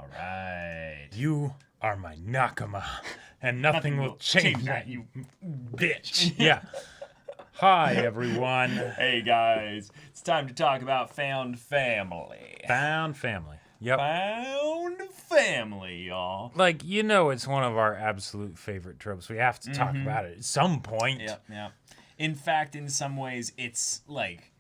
All right. You are my Nakama, and nothing will change that, you bitch. Yeah. Hi, everyone. Hey guys, it's time to talk about Found Family. Found family. Yep. Found Family, y'all. Like, you know, it's one of our absolute favorite tropes. We have to talk about it at some point. Yep. In fact, in some ways, it's like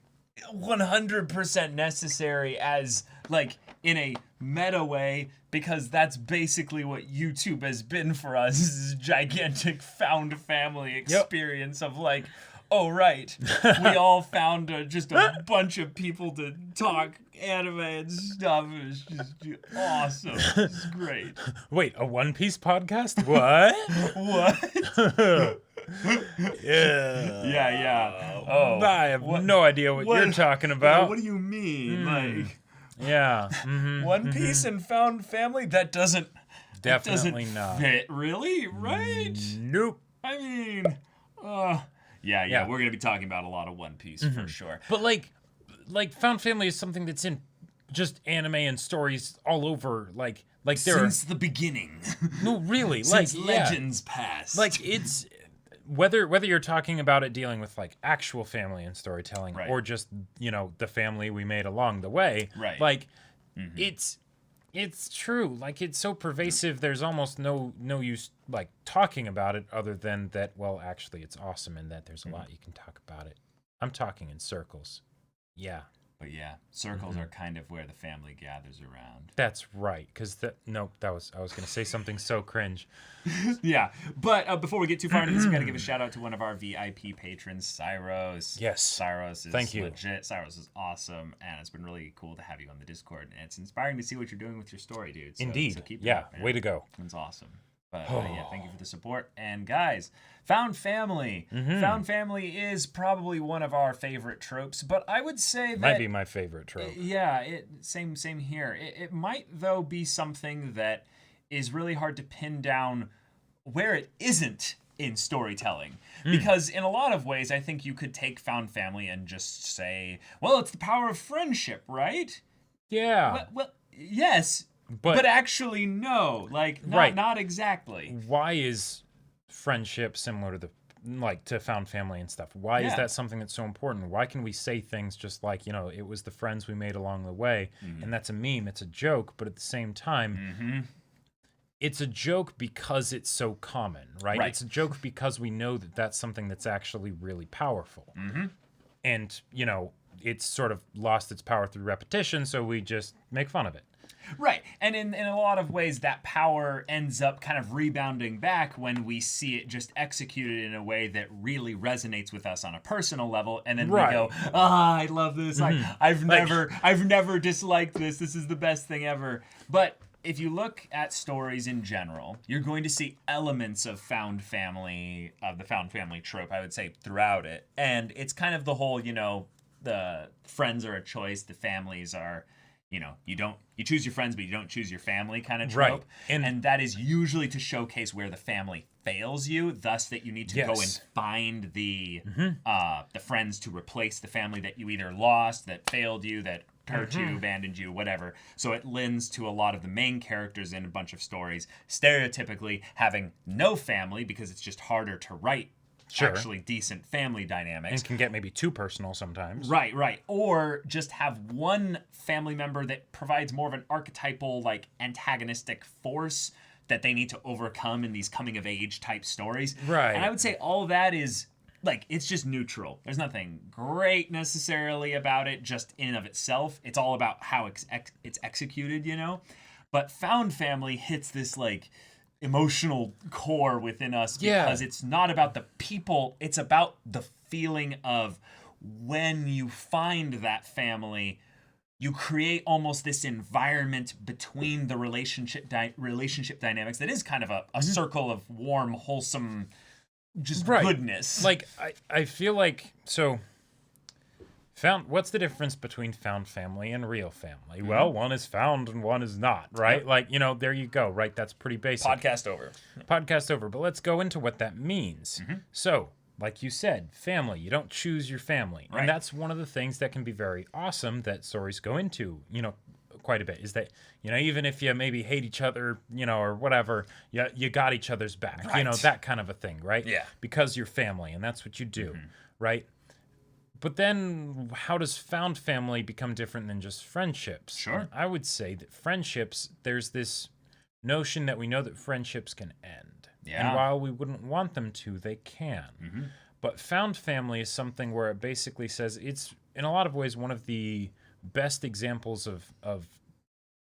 100% necessary as like in a meta way, because that's basically what YouTube has been for us. This gigantic found family experience of like, oh right, we all found just a bunch of people to talk anime and stuff. It's just awesome. It's great. Wait, a One Piece podcast? What? What? Yeah. Yeah. Oh, I have no idea what you're talking about. What do you mean? Like, Yeah. One Piece and Found Family? That doesn't Definitely not. fit, really, right? Nope. I mean, yeah. We're gonna be talking about a lot of One Piece for sure. But like found family is something that's in just anime and stories all over. Like there Since the beginning, no really since like legends past, Like it's whether you're talking about it dealing with like actual family and storytelling, Right. or just the family we made along the way. Right. Like it's true. Like it's so pervasive. There's almost no use like talking about it other than that. Well, actually, it's awesome and that there's a lot you can talk about it. I'm talking in circles. Yeah. but yeah, circles are kind of where the family gathers around. That's right, because I was going to say something so cringe. Yeah, but before we get too far into this, we got to give a shout out to one of our VIP patrons, Cyros. Yes. Cyros is Thank you. legit. Cyros is awesome, and it's been really cool to have you on the Discord, and it's inspiring to see what you're doing with your story, dude. So, Indeed. So keep it Yeah, up, man. way to go. It's awesome. But yeah, thank you for the support. And guys, Found Family. Found Family is probably one of our favorite tropes, but I would say that Might be my favorite trope. yeah, same here. It might though be something that is really hard to pin down where it isn't in storytelling, because in a lot of ways I think you could take Found Family and just say, well, it's the power of friendship, right? Yeah. Well, yes, but actually no, like not exactly. Why is friendship similar to to Found Family and stuff? Why is Yeah. that something that's so important? Why can we say things just like, it was the friends we made along the way, and that's a meme, it's a joke, but at the same time, it's a joke because it's so common, right? Right. It's a joke because we know that that's something that's actually really powerful. And, it's sort of lost its power through repetition, so we just make fun of it. Right, and in a lot of ways, that power ends up kind of rebounding back when we see it just executed in a way that really resonates with us on a personal level, and then we go, I love this. I've never disliked this. This is the best thing ever. But if you look at stories in general, you're going to see elements of the Found Family trope, I would say, throughout it. And it's kind of the whole, the friends are a choice, the families are, you choose your friends, but you don't choose your family kind of trope. Right. And that is usually to showcase where the family fails you, thus that you need to go and find the friends to replace the family that you either lost, that failed you, that hurt you, abandoned you, whatever. So it lends to a lot of the main characters in a bunch of stories stereotypically having no family, because it's just harder to write actually decent family dynamics. And can get maybe too personal sometimes. Right. Or just have one family member that provides more of an archetypal, like, antagonistic force that they need to overcome in these coming-of-age type stories. Right. And I would say all that is, like, it's just neutral. There's nothing great necessarily about it just in and of itself. It's all about how it's executed, But Found Family hits this, like, emotional core within us, because it's not about the people, it's about the feeling of when you find that family, you create almost this environment between the relationship dynamics that is kind of a circle of warm, wholesome, just goodness. Like I feel like what's the difference between Found Family and real family? Well, one is found and one is not, right? Yep. Like, there you go, right? That's pretty basic. Podcast over. But let's go into what that means. So, like you said, family, you don't choose your family. Right. And that's one of the things that can be very awesome that stories go into. quite a bit is that, even if you maybe hate each other, or whatever, you got each other's back, Right. that kind of a thing, right? Yeah. Because you're family and that's what you do, right? But then how does found family become different than just friendships? Sure. And I would say that friendships, there's this notion that we know that friendships can end. Yeah. And while we wouldn't want them to, they can. But found family is something where it basically says it's, in a lot of ways, one of the best examples of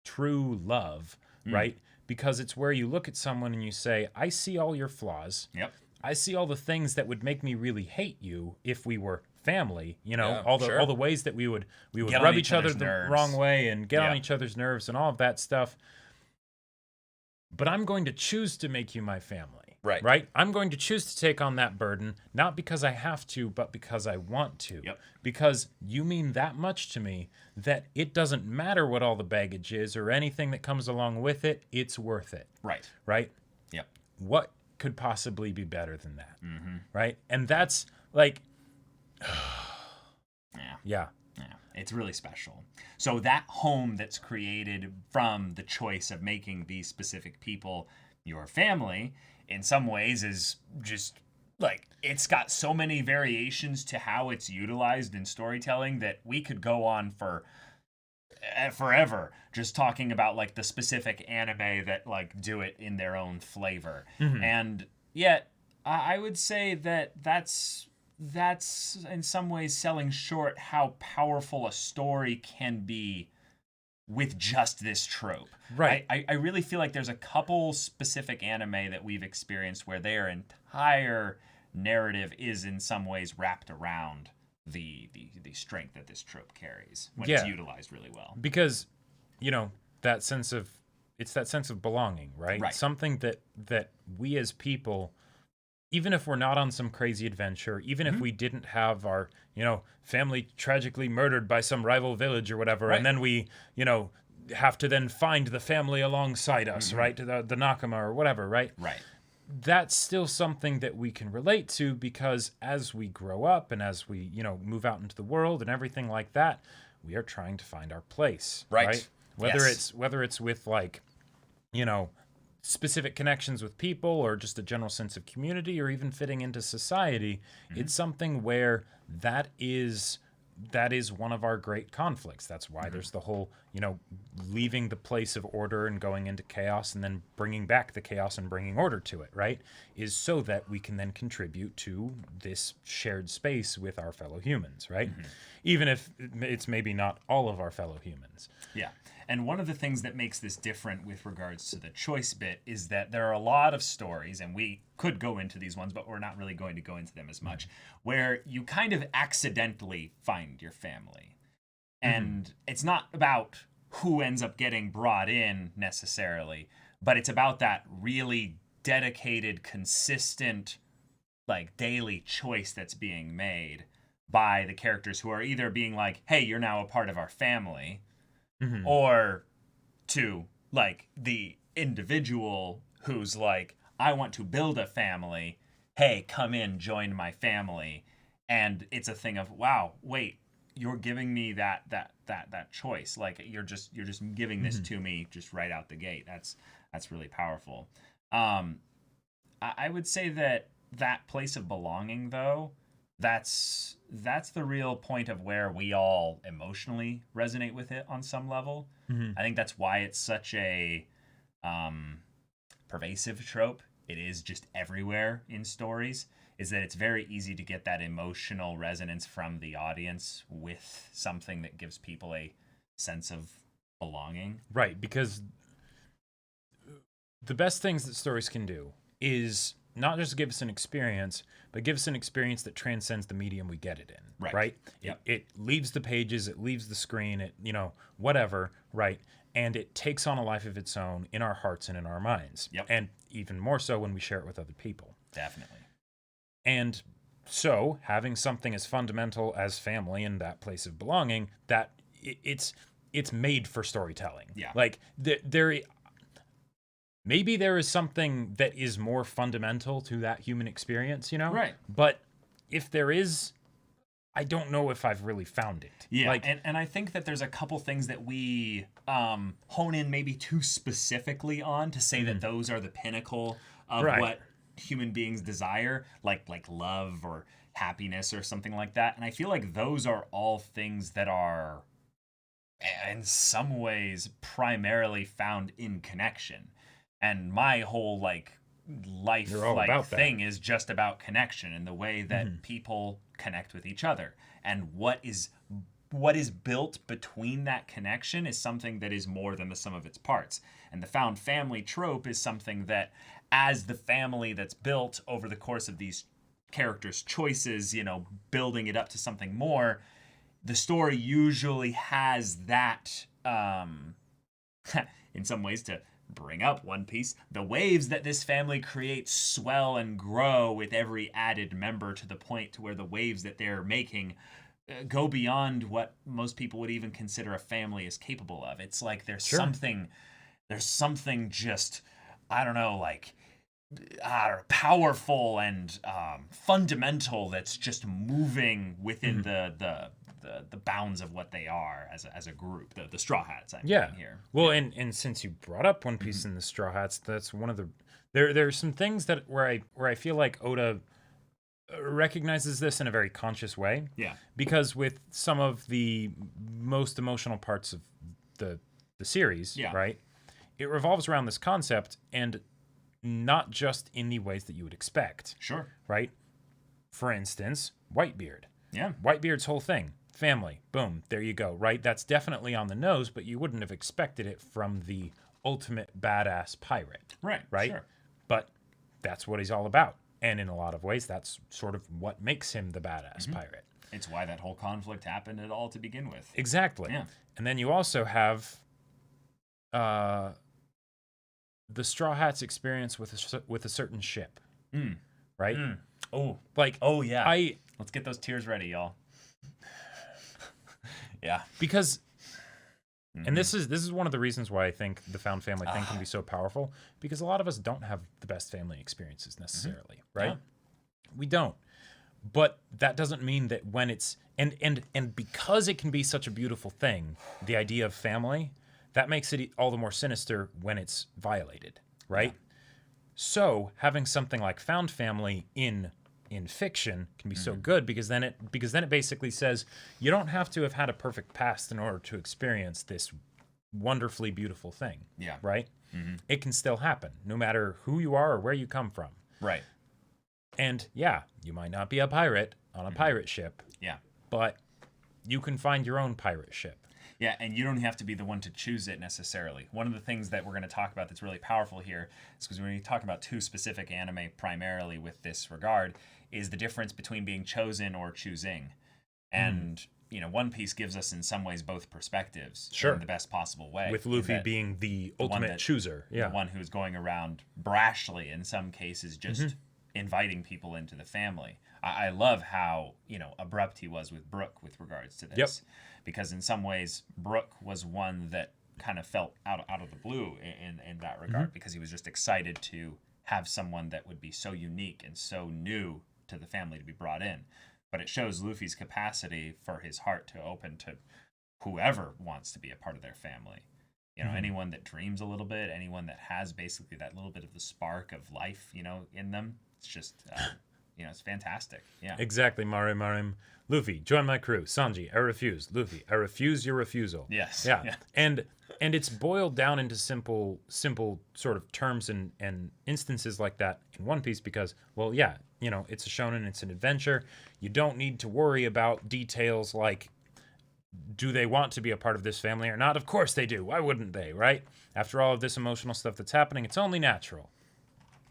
true love, right? Because it's where you look at someone and you say, I see all your flaws. Yep. I see all the things that would make me really hate you if we were family, Yeah, all sure. the ways that we would Get rub on each other other's the nerves. wrong way and get Yeah. on each other's nerves and all of that stuff. But I'm going to choose to make you my family. Right. Right? I'm going to choose to take on that burden, not because I have to, but because I want to. Yep. Because you mean that much to me that it doesn't matter what all the baggage is or anything that comes along with it, it's worth it. Right. Right? Yep. What could possibly be better than that? Right? And that's like, Yeah. yeah. Yeah, it's really special. So that home that's created from the choice of making these specific people your family, in some ways, is just like it's got so many variations to how it's utilized in storytelling that we could go on for forever just talking about like the specific anime that like do it in their own flavor. And yet I would say that that's in some ways selling short how powerful a story can be with just this trope. Right. I really feel like there's a couple specific anime that we've experienced where their entire narrative is in some ways wrapped around the strength that this trope carries when it's Yeah. utilized really well. Because, that sense of belonging, right? Right. Something that we as people, even if we're not on some crazy adventure, even if we didn't have our, family tragically murdered by some rival village or whatever, Right. and then we, have to then find the family alongside us, right? The Nakama or whatever, right? Right. That's still something that we can relate to because as we grow up and as we, move out into the world and everything like that, we are trying to find our place, Right. Whether it's with like, specific connections with people or just a general sense of community or even fitting into society, it's something where that is one of our great conflicts. That's why there's the whole, leaving the place of order and going into chaos and then bringing back the chaos and bringing order to it, right? Is so that we can then contribute to this shared space with our fellow humans, right? Even if it's maybe not all of our fellow humans. Yeah. And one of the things that makes this different with regards to the choice bit is that there are a lot of stories, and we could go into these ones, but we're not really going to go into them as much, where you kind of accidentally find your family. And it's not about who ends up getting brought in necessarily, but it's about that really dedicated, consistent, like daily choice that's being made by the characters who are either being like, hey, you're now a part of our family, or to like the individual who's like, I want to build a family. Hey, come in, join my family. And it's a thing of, wow, wait, you're giving me that choice. Like you're just giving this to me just right out the gate. That's really powerful. I would say that place of belonging though, that's the real point of where we all emotionally resonate with it on some level. I think that's why it's such a pervasive trope. It is just everywhere in stories, is that it's very easy to get that emotional resonance from the audience with something that gives people a sense of belonging. Right, because the best things that stories can do is not just give us an experience, but give us an experience that transcends the medium we get it in. Right. Yep. It leaves the pages, it leaves the screen, it, whatever, right? And it takes on a life of its own in our hearts and in our minds. Yep. And even more so when we share it with other people. Definitely. And so having something as fundamental as family and that place of belonging, that it's made for storytelling. Yeah. Like maybe there is something that is more fundamental to that human experience, Right. But if there is I don't know if I've really found it. Yeah, and I think that there's a couple things that we hone in maybe too specifically on to say that those are the pinnacle of Right. what human beings desire, like love or happiness or something like that. And I feel like those are all things that are in some ways primarily found in connection. And my whole life You're all about that. thing is just about connection and the way that people connect with each other, and what is built between that connection is something that is more than the sum of its parts. And the found family trope is something that, as the family that's built over the course of these characters' choices, building it up to something more, the story usually has that in some ways, to bring up One Piece, the waves that this family creates swell and grow with every added member, to the point to where the waves that they're making go beyond what most people would even consider a family is capable of. It's like there's something just, I don't know, powerful and fundamental that's just moving within the bounds of what they are as a group, the Straw Hats. I'm here. Well, and since you brought up One Piece and the Straw Hats, that's one of the there's some things that where I feel like Oda recognizes this in a very conscious way. Yeah. Because with some of the most emotional parts of the series, right, it revolves around this concept, and not just in the ways that you would expect. Sure. Right? For instance, Whitebeard. Yeah. Whitebeard's whole thing, family, boom, there you go, right? That's definitely on the nose, but you wouldn't have expected it from the ultimate badass pirate. Right. Right? Sure. But that's what he's all about. And in a lot of ways, that's sort of what makes him the badass pirate. It's why that whole conflict happened at all to begin with. Exactly. Yeah. And then you also have the Straw Hats experience with a certain ship. Right? Oh. Oh yeah. Let's get those tears ready, y'all. Yeah. Because and this is one of the reasons why I think the found family thing can be so powerful, because a lot of us don't have the best family experiences necessarily, right? Yeah. We don't. But that doesn't mean that when it's and because it can be such a beautiful thing, the idea of family, that makes it all the more sinister when it's violated, right? Yeah. So, having something like found family in fiction can be so good, because then it basically says you don't have to have had a perfect past in order to experience this wonderfully beautiful thing. Yeah. Right? It can still happen, no matter who you are or where you come from. Right. And yeah, you might not be a pirate on a pirate ship. Yeah. But you can find your own pirate ship. Yeah, and you don't have to be the one to choose it necessarily. One of the things that we're going to talk about that's really powerful here is because when we talk about two specific anime primarily with this regard, is the difference between being chosen or choosing. And, One Piece gives us in some ways both perspectives in the best possible way. With Luffy being the ultimate chooser. Yeah. The one who's going around brashly, in some cases, just inviting people into the family. I love how, abrupt he was with Brook with regards to this. Yep. Because in some ways, Brook was one that kind of felt out of the blue in that regard, because he was just excited to have someone that would be so unique and so new to the family to be brought in. But it shows Luffy's capacity for his heart to open to whoever wants to be a part of their family. Anyone that dreams a little bit, anyone that has basically that little bit of the spark of life, in them. It's just, it's fantastic. Yeah. Exactly, Marim. Luffy, join my crew. Sanji, I refuse. Luffy, I refuse your refusal. Yes. Yeah. And it's boiled down into simple sort of terms and instances like that in One Piece because, well, yeah, it's a shonen, it's an adventure. You don't need to worry about details like, do they want to be a part of this family or not? Of course they do. Why wouldn't they, right? After all of this emotional stuff that's happening, it's only natural.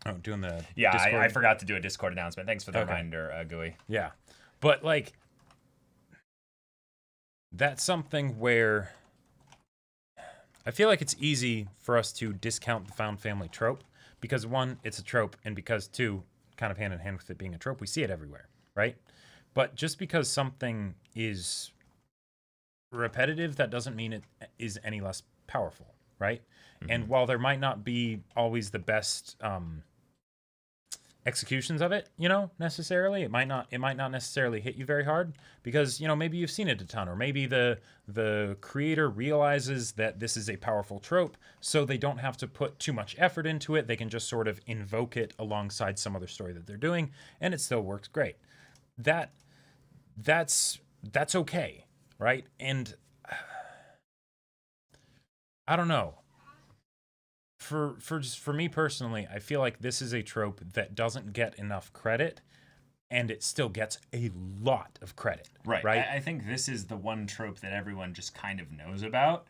Oh, doing the Discord. I forgot to do a Discord announcement. Thanks for the reminder, Gooey. Yeah. But, that's something where I feel like it's easy for us to discount the found family trope because, one, it's a trope, and because, two, kind of hand in hand with it being a trope, we see it everywhere, right? But just because something is repetitive, that doesn't mean it is any less powerful, right? And while there might not be always the best executions of it, you know, necessarily. It might not necessarily hit you very hard because, you know, maybe you've seen it a ton, or maybe the creator realizes that this is a powerful trope, so they don't have to put too much effort into it. They can just sort of invoke it alongside some other story that they're doing, and it still works great. That's okay, right? And I don't know. For me personally, I feel like this is a trope that doesn't get enough credit, and it still gets a lot of credit. Right. I think this is the one trope that everyone just kind of knows about,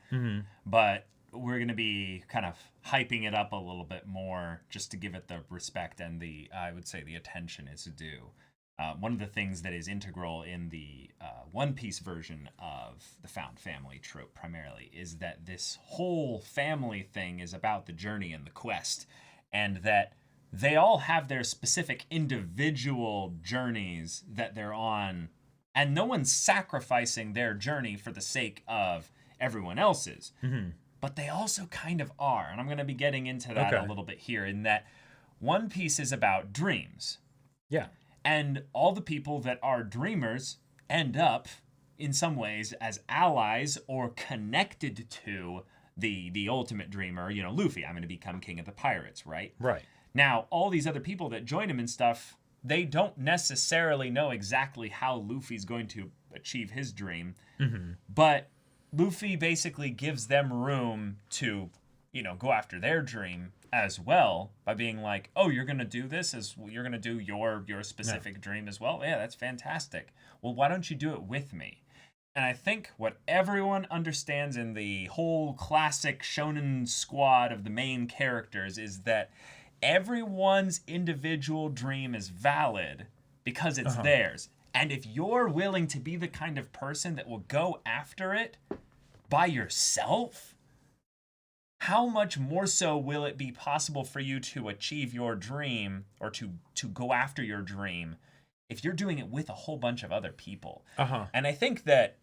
but we're going to be kind of hyping it up a little bit more just to give it the respect and I would say the attention it's due. One of the things that is integral in the One Piece version of the found family trope primarily is that this whole family thing is about the journey and the quest, and that they all have their specific individual journeys that they're on, and no one's sacrificing their journey for the sake of everyone else's. But they also kind of are, and I'm going to be getting into that a little bit here, in that One Piece is about dreams. Yeah. And all the people that are dreamers end up, in some ways, as allies or connected to the ultimate dreamer, you know, Luffy. I'm going to become king of the pirates, right? Right. Now, all these other people that join him and stuff, they don't necessarily know exactly how Luffy's going to achieve his dream. But Luffy basically gives them room to, you know, go after their dream as well, by being like, oh, you're going to do this, as you're going to do your specific dream as well. Yeah, that's fantastic. Well, why don't you do it with me? And I think what everyone understands in the whole classic shonen squad of the main characters is that everyone's individual dream is valid because it's theirs. And if you're willing to be the kind of person that will go after it by yourself, how much more so will it be possible for you to achieve your dream, or to go after your dream, if you're doing it with a whole bunch of other people? And I think that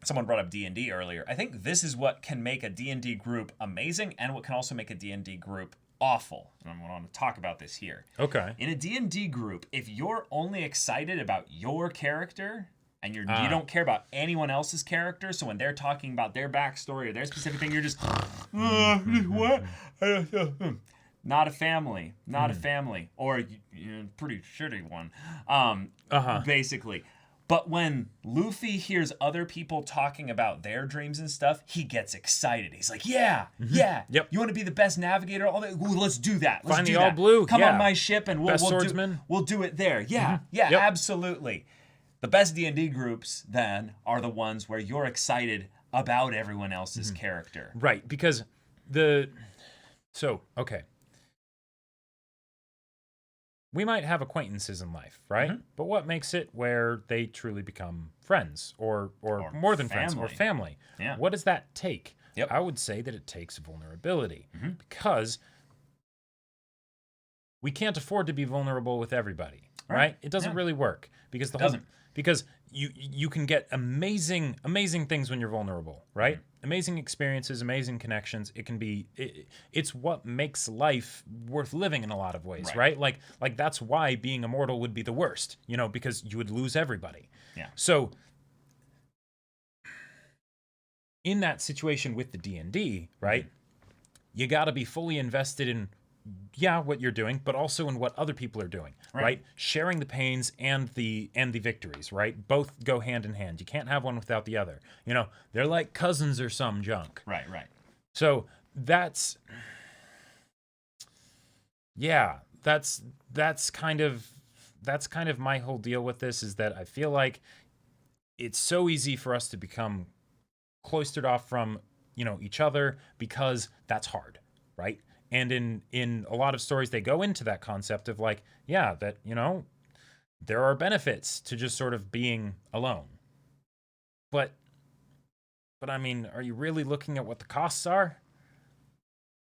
someone brought up D&D earlier. I think this is what can make a D&D group amazing, and what can also make a D&D group awful. And I'm going to talk about this here. Okay. In a D&D group, if you're only excited about your character, and you don't care about anyone else's character, so when they're talking about their backstory or their specific thing, you're just, what? Not a family. Not a family. Or a pretty shitty one, basically. But when Luffy hears other people talking about their dreams and stuff, he gets excited. He's like, yeah, yep. You want to be the best navigator? All that? Ooh, let's do that. Let's Finally do that. all blue. Come on my ship and we'll do it there. Yeah, Yep. absolutely. The best D&D groups, then, are the ones where you're excited about everyone else's character. Right, because okay. We might have acquaintances in life, right? But what makes it where they truly become friends, or more than friends, or family? Yeah. What does that take? Yep. I would say that it takes vulnerability, because we can't afford to be vulnerable with everybody, right? It doesn't really work, because because you can get amazing things when you're vulnerable, right? Amazing experiences, amazing connections. It can be it's what makes life worth living in a lot of ways, right? Like that's why being immortal would be the worst, you know, because you would lose everybody. Yeah. So in that situation with the D&D, right? You got to be fully invested in what you're doing, but also in what other people are doing, right? Sharing the pains and the victories, right? Both go hand in hand. You can't have one without the other. You know, they're like cousins or some junk. Right. So that's kind of my whole deal with this, is that I feel like it's so easy for us to become cloistered off from, you know, each other, because that's hard, right? And in a lot of stories, they go into that concept of like, that, you know, there are benefits to just sort of being alone. But I mean, are you really looking at what the costs are?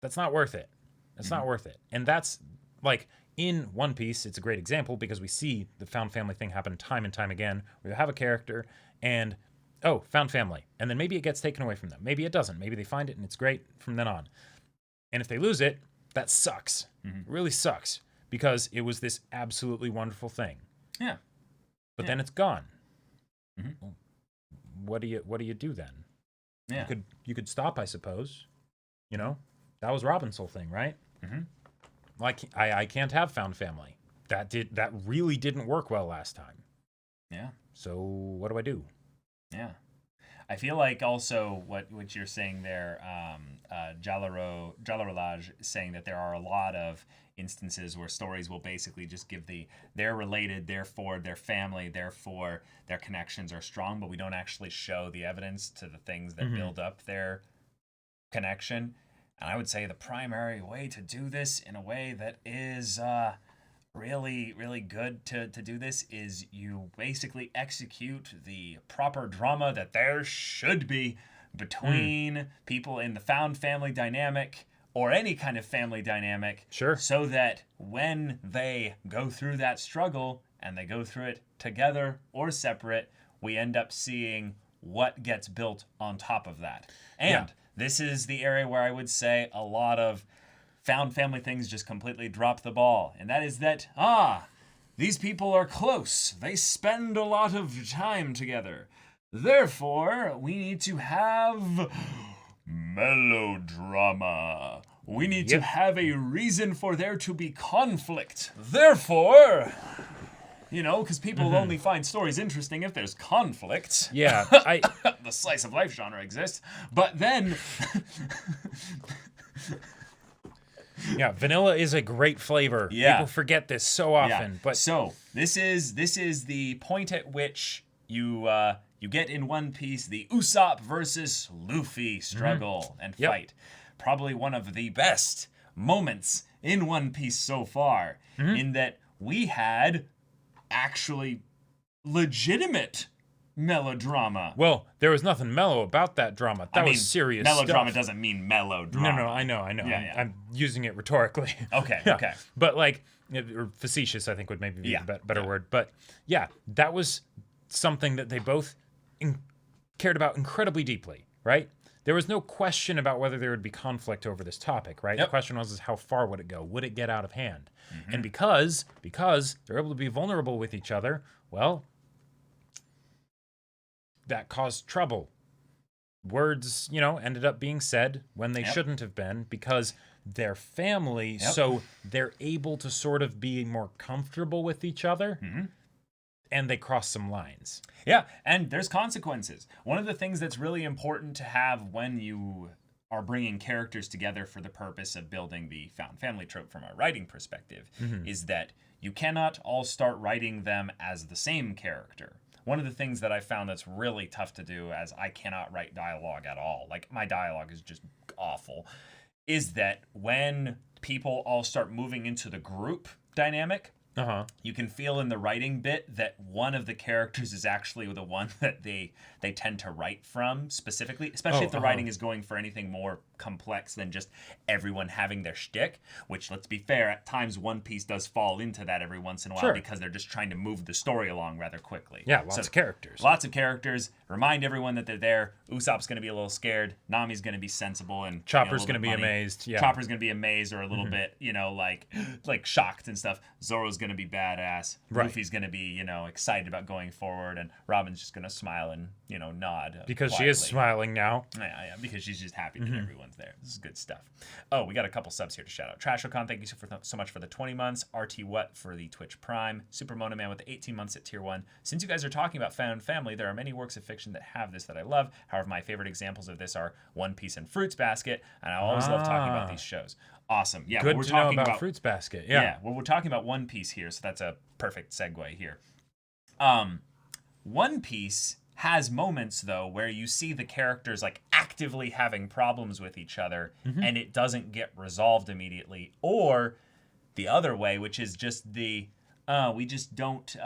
That's not worth it. It's not worth it. And that's like in One Piece, it's a great example, because we see the found family thing happen time and time again, where you have a character and, found family. And then maybe it gets taken away from them. Maybe it doesn't. Maybe they find it and it's great from then on. And if they lose it, that sucks. It really sucks, because it was this absolutely wonderful thing. Yeah. But then it's gone. Mhm. What do you do then? Yeah. You could stop, I suppose. You know, that was Robin's whole thing, right? Mhm. Like I can't have found family. That really didn't work well last time. Yeah. So what do I do? Yeah. I feel like also what you're saying there, Jalarolaj is saying that there are a lot of instances where stories will basically just give they're related, therefore their family, therefore their connections are strong, but we don't actually show the evidence to the things that build up their connection. And I would say the primary way to do this in a way that is really, really good to do this is you basically execute the proper drama that there should be between people in the found family dynamic or any kind of family dynamic. Sure. So that when they go through that struggle and they go through it together or separate, we end up seeing what gets built on top of that. And this is the area where I would say a lot of found family things just completely drop the ball. And that is that, these people are close. They spend a lot of time together. Therefore, we need to have melodrama. We need to have a reason for there to be conflict. Therefore, because people only find stories interesting if there's conflict. Yeah, The slice of life genre exists. But then yeah, vanilla is a great flavor. Yeah. People forget this so often. But so this is the point at which you get in One Piece the Usopp versus Luffy struggle and fight. Probably one of the best moments in One Piece so far, in that we had actually legitimate melodrama. well, there was nothing mellow about that drama. That was serious melodrama stuff. doesn't mean melodrama. No, I know. Yeah. I'm using it rhetorically. Okay, Yeah. okay. But or facetious, I think would maybe be the better word. But yeah, that was something that they both cared about incredibly deeply, right? There was no question about whether there would be conflict over this topic, right? Yep. The question was, is how far would it go? Would it get out of hand? And because they're able to be vulnerable with each other, well, that caused trouble. Words, ended up being said when they shouldn't have been because they're family, so they're able to sort of be more comfortable with each other, and they cross some lines. Yeah, and there's consequences. One of the things that's really important to have when you are bringing characters together for the purpose of building the found family trope from a writing perspective is that you cannot all start writing them as the same character. One of the things that I found that's really tough to do, as I cannot write dialogue at all, like my dialogue is just awful, is that when people all start moving into the group dynamic, you can feel in the writing bit that one of the characters is actually the one that they tend to write from specifically, especially if the writing is going for anything more complex than just everyone having their shtick, which, let's be fair, at times One Piece does fall into that every once in a while because they're just trying to move the story along rather quickly. Yeah, lots of characters. Lots of characters. Remind everyone that they're there. Usopp's going to be a little scared. Nami's going to be sensible. And Chopper's going to be amazed. Yeah. Chopper's going to be amazed or a little bit, like shocked and stuff. Zoro's going to be badass. Right. Luffy's going to be, excited about going forward. And Robin's just going to smile and, nod. Because quietly. she is smiling now. Yeah, because she's just happy that everyone's there. This is good stuff. Oh, we got a couple subs here to shout out. TrashOcon, thank you so much for the 20 months. RT What for the Twitch Prime. Super Mona Man with the 18 months at Tier 1. Since you guys are talking about found family, there are many works of fiction that have this that I love. However, my favorite examples of this are One Piece and Fruits Basket, and I always love talking about these shows. Awesome. Yeah, Good we're to talking know about Fruits Basket. Yeah. Well, we're talking about One Piece here, so that's a perfect segue here. One Piece has moments, though, where you see the characters like actively having problems with each other and it doesn't get resolved immediately. Or the other way, which is just we just don't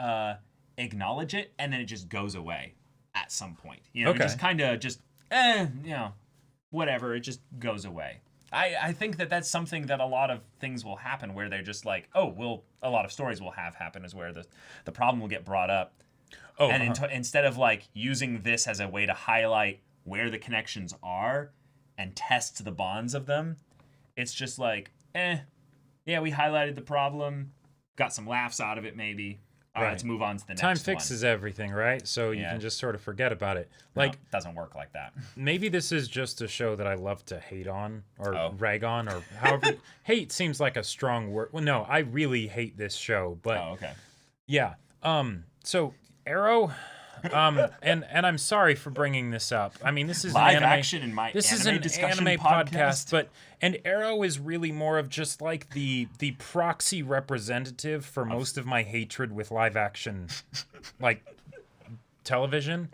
acknowledge it and then it just goes away at some point. It just kind of whatever, it just goes away. I think that that's something that a lot of things will happen where they're just like, a lot of stories will have happen is where the problem will get brought up. Instead of like using this as a way to highlight where the connections are and test the bonds of them, it's just like, yeah, we highlighted the problem, got some laughs out of it maybe. All right, let's move on to the next one. Time fixes everything, right? So you can just sort of forget about it. Like, no, it doesn't work like that. Maybe this is just a show that I love to hate on or rag on or however. Hate seems like a strong word. Well, no, I really hate this show, but okay. Yeah. So Arrow, and I'm sorry for bringing this up. I mean, this is live an anime, action in my this is anime an discussion anime podcast, and Arrow is really more of just like the proxy representative for most of my hatred with live action, like television,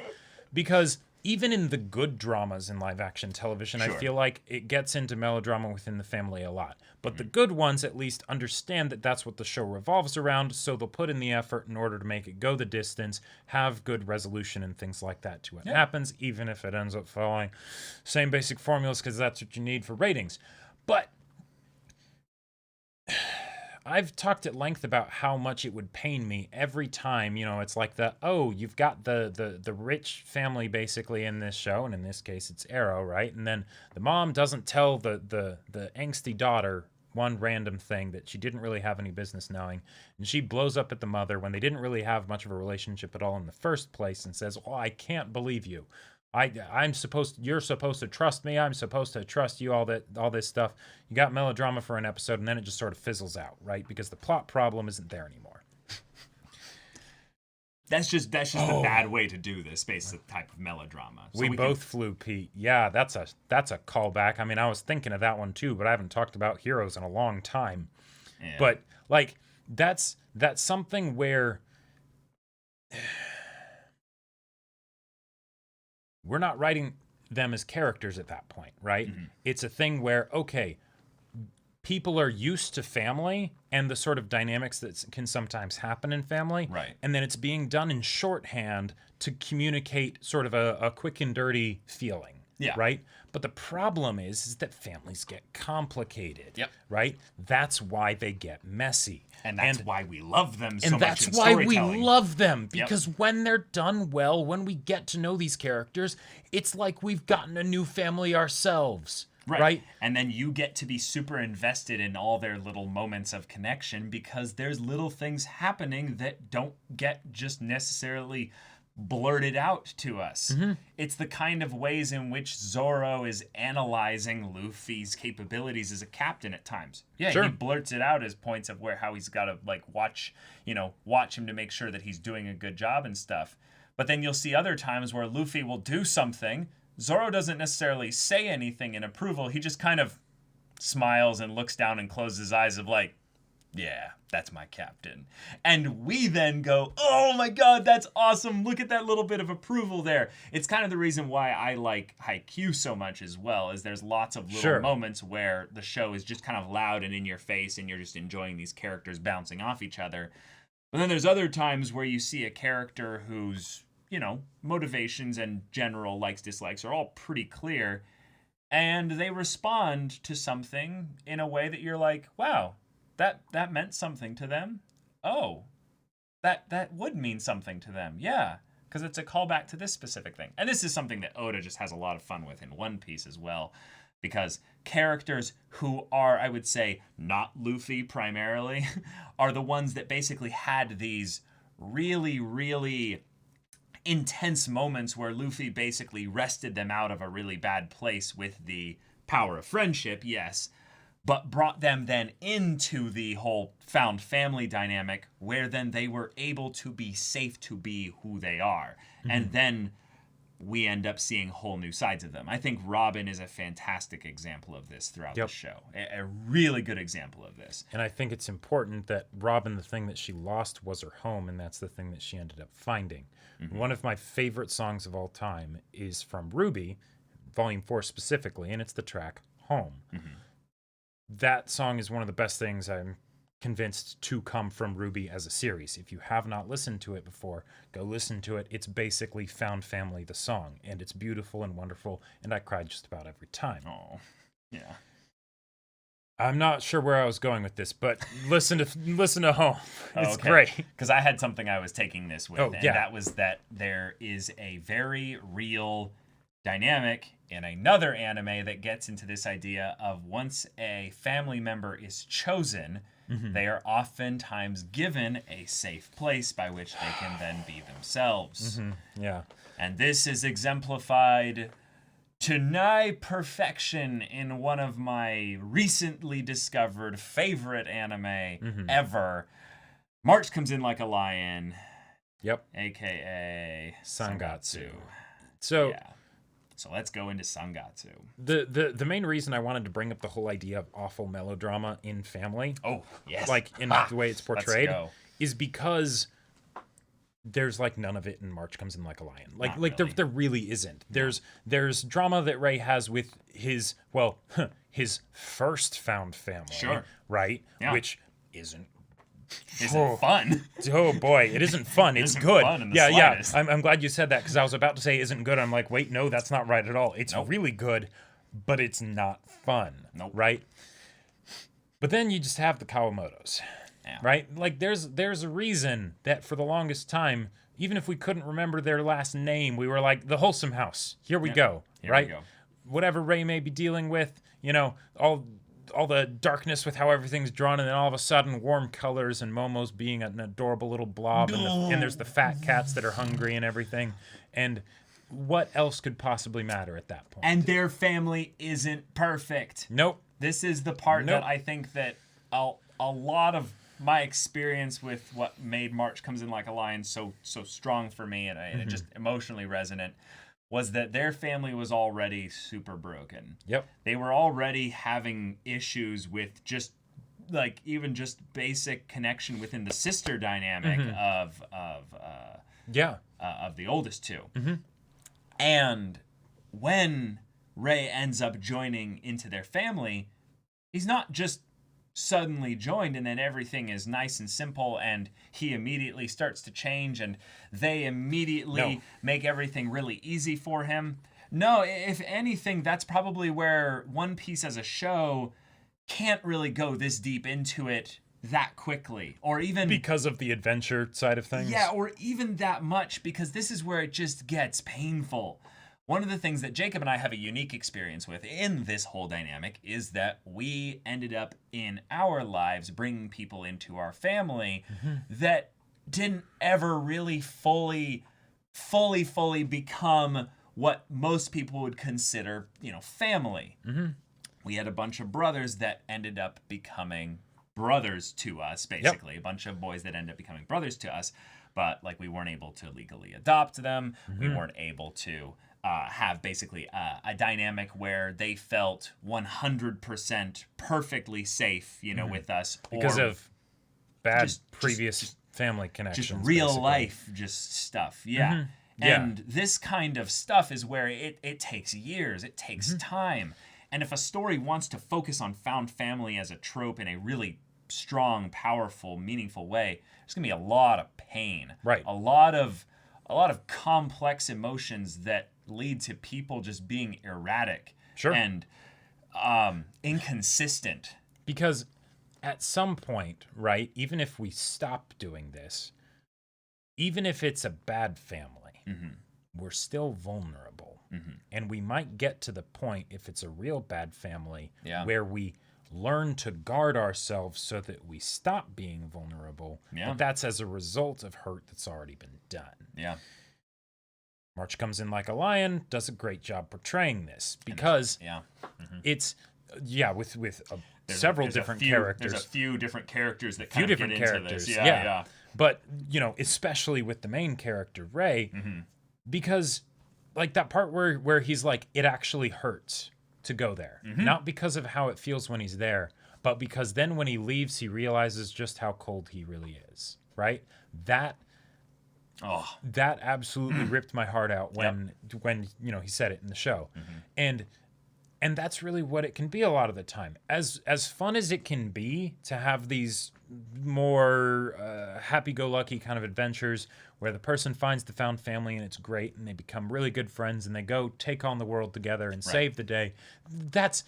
because even in the good dramas in live action television, I feel like it gets into melodrama within the family a lot. But the good ones at least understand that that's what the show revolves around, so they'll put in the effort in order to make it go the distance, have good resolution and things like that to what happens, even if it ends up following same basic formulas, because that's what you need for ratings. But I've talked at length about how much it would pain me every time, it's like you've got the rich family basically in this show, and in this case it's Arrow, right? And then the mom doesn't tell the angsty daughter one random thing that she didn't really have any business knowing, and she blows up at the mother when they didn't really have much of a relationship at all in the first place, and says, "Oh, I can't believe you. You're supposed to trust me. I'm supposed to trust you." All this stuff. You got melodrama for an episode, and then it just sort of fizzles out, right? Because the plot problem isn't there anymore. That's just a bad way to do this basic type of melodrama. So we both flew, Pete. Yeah, that's a callback. I mean, I was thinking of that one too, but I haven't talked about Heroes in a long time. Yeah. But like that's something where we're not writing them as characters at that point, right? Mm-hmm. It's a thing where, okay, people are used to family and the sort of dynamics that can sometimes happen in family. Right. And then it's being done in shorthand to communicate sort of a quick and dirty feeling. Yeah. Right? But the problem is that families get complicated. Yep. Right? That's why they get messy. And that's why we love them so much. And that's why we love them. Because when they're done well, when we get to know these characters, it's like we've gotten a new family ourselves. Right. And then you get to be super invested in all their little moments of connection because there's little things happening that don't get just necessarily blurted out to us. Mm-hmm. It's the kind of ways in which Zoro is analyzing Luffy's capabilities as a captain at times. Yeah, sure. He blurts it out as points of how he's got to watch him to make sure that he's doing a good job and stuff. But then you'll see other times where Luffy will do something. Zoro doesn't necessarily say anything in approval. He just kind of smiles and looks down and closes his eyes of yeah, that's my captain. And we then go, oh my God, that's awesome. Look at that little bit of approval there. It's kind of the reason why I like Haikyuu so much as well, is there's lots of little moments where the show is just kind of loud and in your face and you're just enjoying these characters bouncing off each other. But then there's other times where you see a character whose, motivations and general likes, dislikes are all pretty clear. And they respond to something in a way that you're like, wow, that meant something to them. Oh, that would mean something to them. Yeah, because it's a callback to this specific thing. And this is something that Oda just has a lot of fun with in One Piece as well. Because characters who are, I would say, not Luffy primarily, are the ones that basically had these really, really intense moments where Luffy basically wrested them out of a really bad place with the power of friendship, yes, but brought them then into the whole found family dynamic where then they were able to be safe to be who they are. Mm-hmm. And then we end up seeing whole new sides of them. I think Robin is a fantastic example of this throughout the show. A really good example of this. And I think it's important that Robin, the thing that she lost was her home, and that's the thing that she ended up finding. Mm-hmm. One of my favorite songs of all time is from Ruby, Volume 4 specifically, and it's the track Home. Mm-hmm. That song is one of the best things I'm convinced to come from Ruby as a series. If you have not listened to it before, go listen to it. It's basically Found Family, the song, and it's beautiful and wonderful, and I cried just about every time. Oh, yeah. I'm not sure where I was going with this, but listen to Home. It's great. Because I had something I was taking this with, and that was that there is a very real dynamic in another anime that gets into this idea of once a family member is chosen, they are oftentimes given a safe place by which they can then be themselves. Yeah. And this is exemplified to nigh perfection in one of my recently discovered favorite anime ever. March Comes In Like a Lion. Yep. AKA Sangatsu. So yeah. So let's go into Sangatsu. the main reason I wanted to bring up the whole idea of awful melodrama in family, Oh, yes. like in the way it's portrayed, go. is because there's like none of it in March Comes In Like a Lion. Like Not like really. there really isn't. There's drama that Ray has with his his first found family, Sure. right? Yeah. Which isn't Isn't fun. Oh boy, it isn't fun. It's Isn't good. fun in the Yeah. slightest. I'm glad you said that because I was about to say isn't good. I'm like, wait, no, that's not right at all. It's Nope. really good, but it's not fun. Nope. Right? But then you just have the Kawamotos. Yeah. Right? Like there's a reason that for the longest time, even if we couldn't remember their last name, we were like the Wholesome House. Here we go. Here right? we go. Whatever Ray may be dealing with, all the darkness with how everything's drawn, and then all of a sudden warm colors and Momo's being an adorable little blob, and there's the fat cats that are hungry and everything. And what else could possibly matter at that point? And their family isn't perfect. Nope. This is the part Nope. that I think that a lot of my experience with what made March Comes In Like a Lion so strong for me and it just emotionally resonant was that their family was already super broken. Yep. They were already having issues with just like even just basic connection within the sister dynamic of the oldest two. And when Ray ends up joining into their family, he's not just suddenly joined and then everything is nice and simple and he immediately starts to change and they immediately make everything really easy for him. No, if anything, that's probably where One Piece as a show can't really go this deep into it that quickly or even Because of the adventure side of things. yeah, or even that much, because this is where it just gets painful. One of the things that Jacob and I have a unique experience with in this whole dynamic is that we ended up in our lives bringing people into our family that didn't ever really fully become what most people would consider, family. We had a bunch of brothers that ended up becoming brothers to us, basically. A bunch of boys that ended up becoming brothers to us, but like we weren't able to legally adopt them. We weren't able to have basically a dynamic where they felt 100% perfectly safe, with us. Because of bad just- previous family connections. just real basically. life, just stuff. Yeah. Yeah. And this kind of stuff is where it takes years, it takes time. And if a story wants to focus on found family as a trope in a really strong, powerful, meaningful way, there's gonna be a lot of pain. Right. A lot of complex emotions that lead to people just being erratic. Sure. And inconsistent. Because at some point, right, even if we stop doing this, even if it's a bad family, we're still vulnerable. And we might get to the point, if it's a real bad family, where we learn to guard ourselves so that we stop being vulnerable. Yeah. But that's as a result of hurt that's already been done. Yeah. March Comes In Like a Lion does a great job portraying this because Yeah. it's with several different characters. There's a few different characters that few kind of different get into characters. this. Yeah. But, especially with the main character, Ray, because like that part where he's like, it actually hurts to go there. Not because of how it feels when he's there, but because then when he leaves, he realizes just how cold he really is. Right? That absolutely ripped my heart out when he said it in the show. And that's really what it can be a lot of the time. As fun as it can be to have these more happy-go-lucky kind of adventures where the person finds the found family and it's great and they become really good friends and they go take on the world together and save the day. That's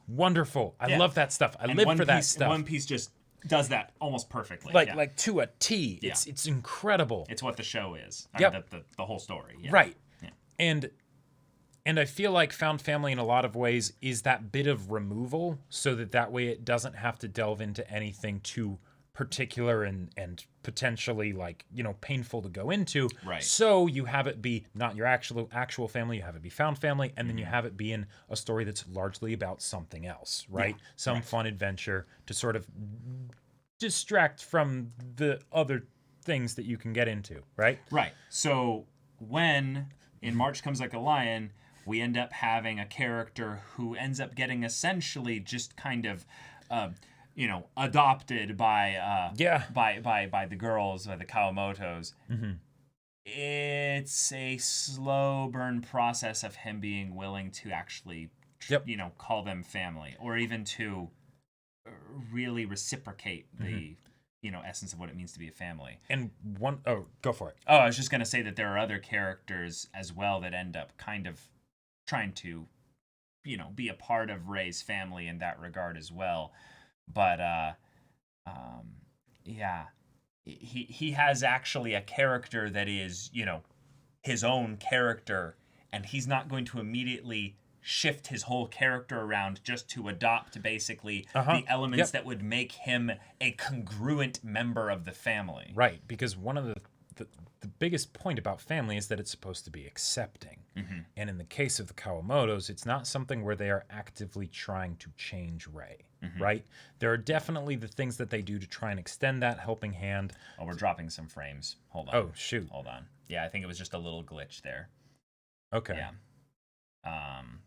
wonderful. I love that stuff. I live for that stuff. One Piece just does that almost perfectly. Like to a T. It's incredible. It's what the show is. Yep. The whole story. Yeah. Right. Yeah. And And I feel like found family in a lot of ways is that bit of removal so that way it doesn't have to delve into anything too particular and potentially like, painful to go into. Right. So you have it be not your actual family, you have it be found family, and then you have it be in a story that's largely about something else, right? Yeah, Some fun adventure to sort of distract from the other things that you can get into, right? Right. So when in March Comes Like a Lion, we end up having a character who ends up getting essentially just kind of, adopted by by the girls, by the Kawamotos. Mm-hmm. It's a slow burn process of him being willing to actually, call them family, or even to really reciprocate the essence of what it means to be a family. And go for it. Oh, I was just going to say that there are other characters as well that end up kind of trying to, be a part of Ray's family in that regard as well. But, he has actually a character that is, his own character, and he's not going to immediately shift his whole character around just to adopt basically the elements that would make him a congruent member of the family. Right, because one of the biggest point about family is that it's supposed to be accepting. Mm-hmm. And in the case of the Kawamotos, it's not something where they are actively trying to change Ray, right? There are definitely the things that they do to try and extend that helping hand. Oh, we're dropping some frames. Hold on. Oh, shoot. Hold on. Yeah, I think it was just a little glitch there. Okay. Yeah.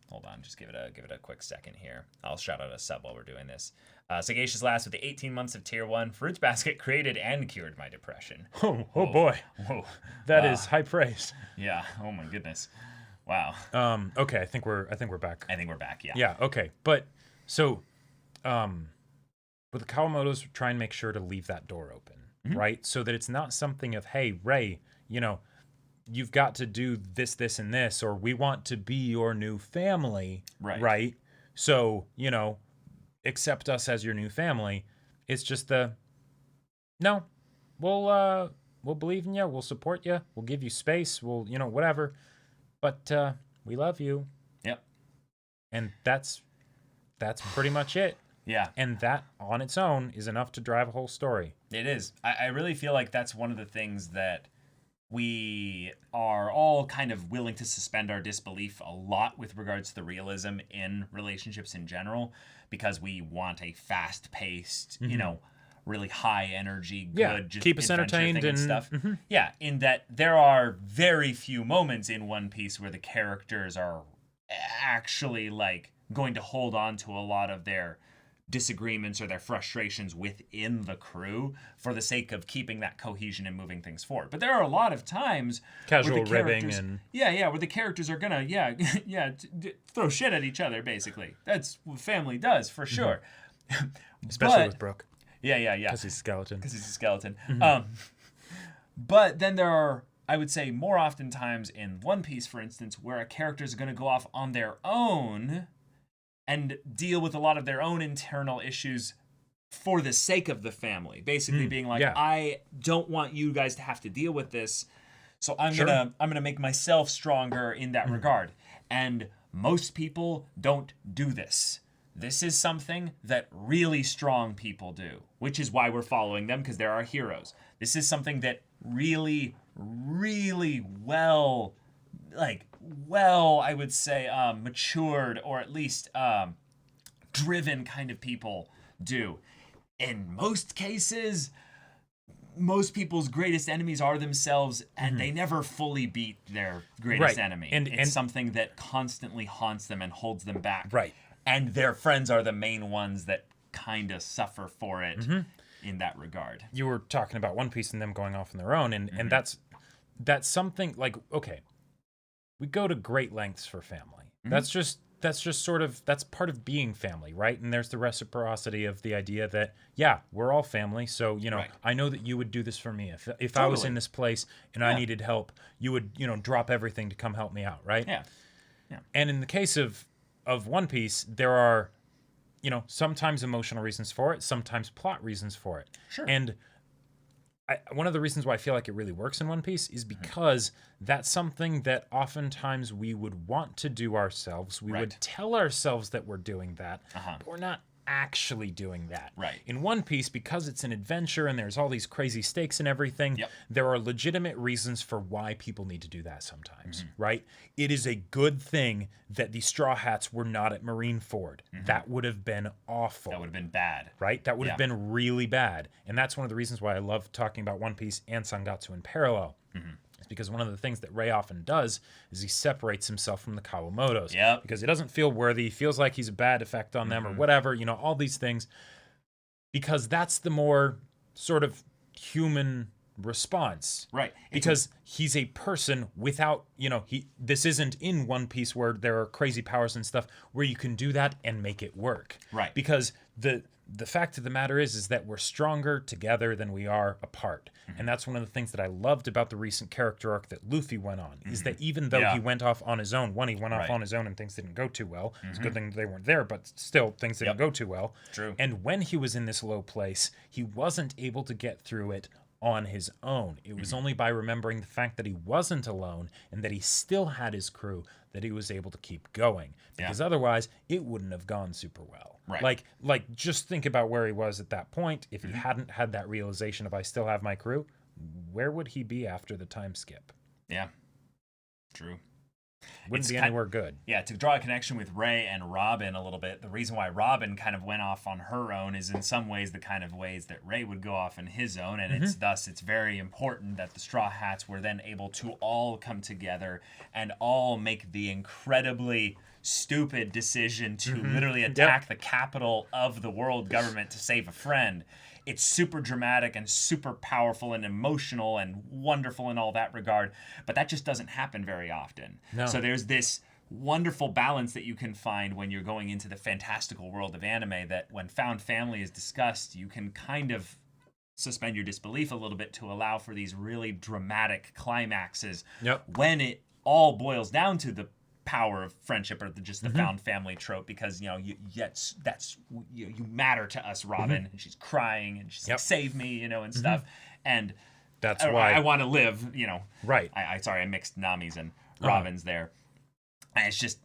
Hold on, just give it a quick second here. I'll shout out a sub while we're doing this. Sagacious Last with the 18 months of Tier 1 Fruits Basket created and cured my depression. Oh boy. Whoa. That is high praise. Yeah. Oh my goodness. Wow. Okay, I think we're back. I think we're back, yeah. Yeah, okay. But so with the Kawamotos, try and make sure to leave that door open, right? So that it's not something of, hey, Ray, you've got to do this, this, and this, or we want to be your new family, right? So, accept us as your new family. It's just no, we'll believe in you, we'll support you, we'll give you space, we'll, whatever, but we love you. Yep. And that's pretty much it. Yeah. And that on its own is enough to drive a whole story. It is. I really feel like that's one of the things that we are all kind of willing to suspend our disbelief a lot with regards to the realism in relationships in general, because we want a fast-paced, really high energy, good, just keep us entertained and stuff. Yeah, in that there are very few moments in One Piece where the characters are actually like going to hold on to a lot of their disagreements or their frustrations within the crew for the sake of keeping that cohesion and moving things forward. But there are a lot of times casual ribbing and where the characters are gonna throw shit at each other. Basically, that's what family does for sure. Especially with Brook. Yeah. Because he's a skeleton. But then there are, I would say, more oftentimes in One Piece, for instance, where a character is going to go off on their own and deal with a lot of their own internal issues for the sake of the family. Basically being like, I don't want you guys to have to deal with this, so I'm gonna make myself stronger in that regard. And most people don't do this. This is something that really strong people do, which is why we're following them, because they're our heroes. This is something that really, really I would say, matured, or at least driven kind of people do. In most cases, most people's greatest enemies are themselves, and they never fully beat their greatest enemy. And it's something that constantly haunts them and holds them back. Right. And their friends are the main ones that kind of suffer for it in that regard. You were talking about One Piece and them going off on their own, and that's something like, okay, we go to great lengths for family. That's just sort of, that's part of being family, right? And there's the reciprocity of the idea that, we're all family. So, I know that you would do this for me. If I was in this place and I needed help, you would, drop everything to come help me out, right? Yeah. And in the case of One Piece, there are, sometimes emotional reasons for it, sometimes plot reasons for it. Sure. And one of the reasons why I feel like it really works in One Piece is because that's something that oftentimes we would want to do ourselves. We would tell ourselves that we're doing that, but we're not actually doing that. Right. In One Piece, because it's an adventure and there's all these crazy stakes and everything, there are legitimate reasons for why people need to do that sometimes, right? It is a good thing that the Straw Hats were not at Marineford. That would have been awful. That would have been bad. Right? That would have been really bad. And that's one of the reasons why I love talking about One Piece and Sangatsu in parallel. It's because one of the things that Ray often does is he separates himself from the Kawamotos. Because he doesn't feel worthy. He feels like he's a bad effect on them or whatever, you know, all these things. Because that's the more sort of human response. Right. Because he's a person without, you know, this isn't in One Piece where there are crazy powers and stuff where you can do that and make it work. Right. Because the fact of the matter is that we're stronger together than we are apart. And that's one of the things that I loved about the recent character arc that Luffy went on, is that even though he went off on his own, he went off on his own and things didn't go too well. It's a good thing they weren't there, but still things didn't go too well. True. And when he was in this low place, he wasn't able to get through it on his own. It was only by remembering the fact that he wasn't alone and that he still had his crew that he was able to keep going. Because otherwise, it wouldn't have gone super well. Right. Like just think about where he was at that point. If he hadn't had that realization of I still have my crew, where would he be after the time skip? Yeah. True. Wouldn't be anywhere good. Yeah, to draw a connection with Ray and Robin a little bit, the reason why Robin kind of went off on her own is in some ways the kind of ways that Ray would go off on his own, and it's very important that the Straw Hats were then able to all come together and all make the incredibly stupid decision to literally attack the capital of the world government to save a friend. It's super dramatic and super powerful and emotional and wonderful in all that regard, but that just doesn't happen very often. No. So there's this wonderful balance that you can find when you're going into the fantastical world of anime, that when found family is discussed, you can kind of suspend your disbelief a little bit to allow for these really dramatic climaxes when it all boils down to the power of friendship or just the found family trope, because you know you matter to us, Robin, and she's crying and she's like, save me, you know, and stuff, and that's why I want to live, you know. Right. I mixed Nami's and Robin's there, and it's just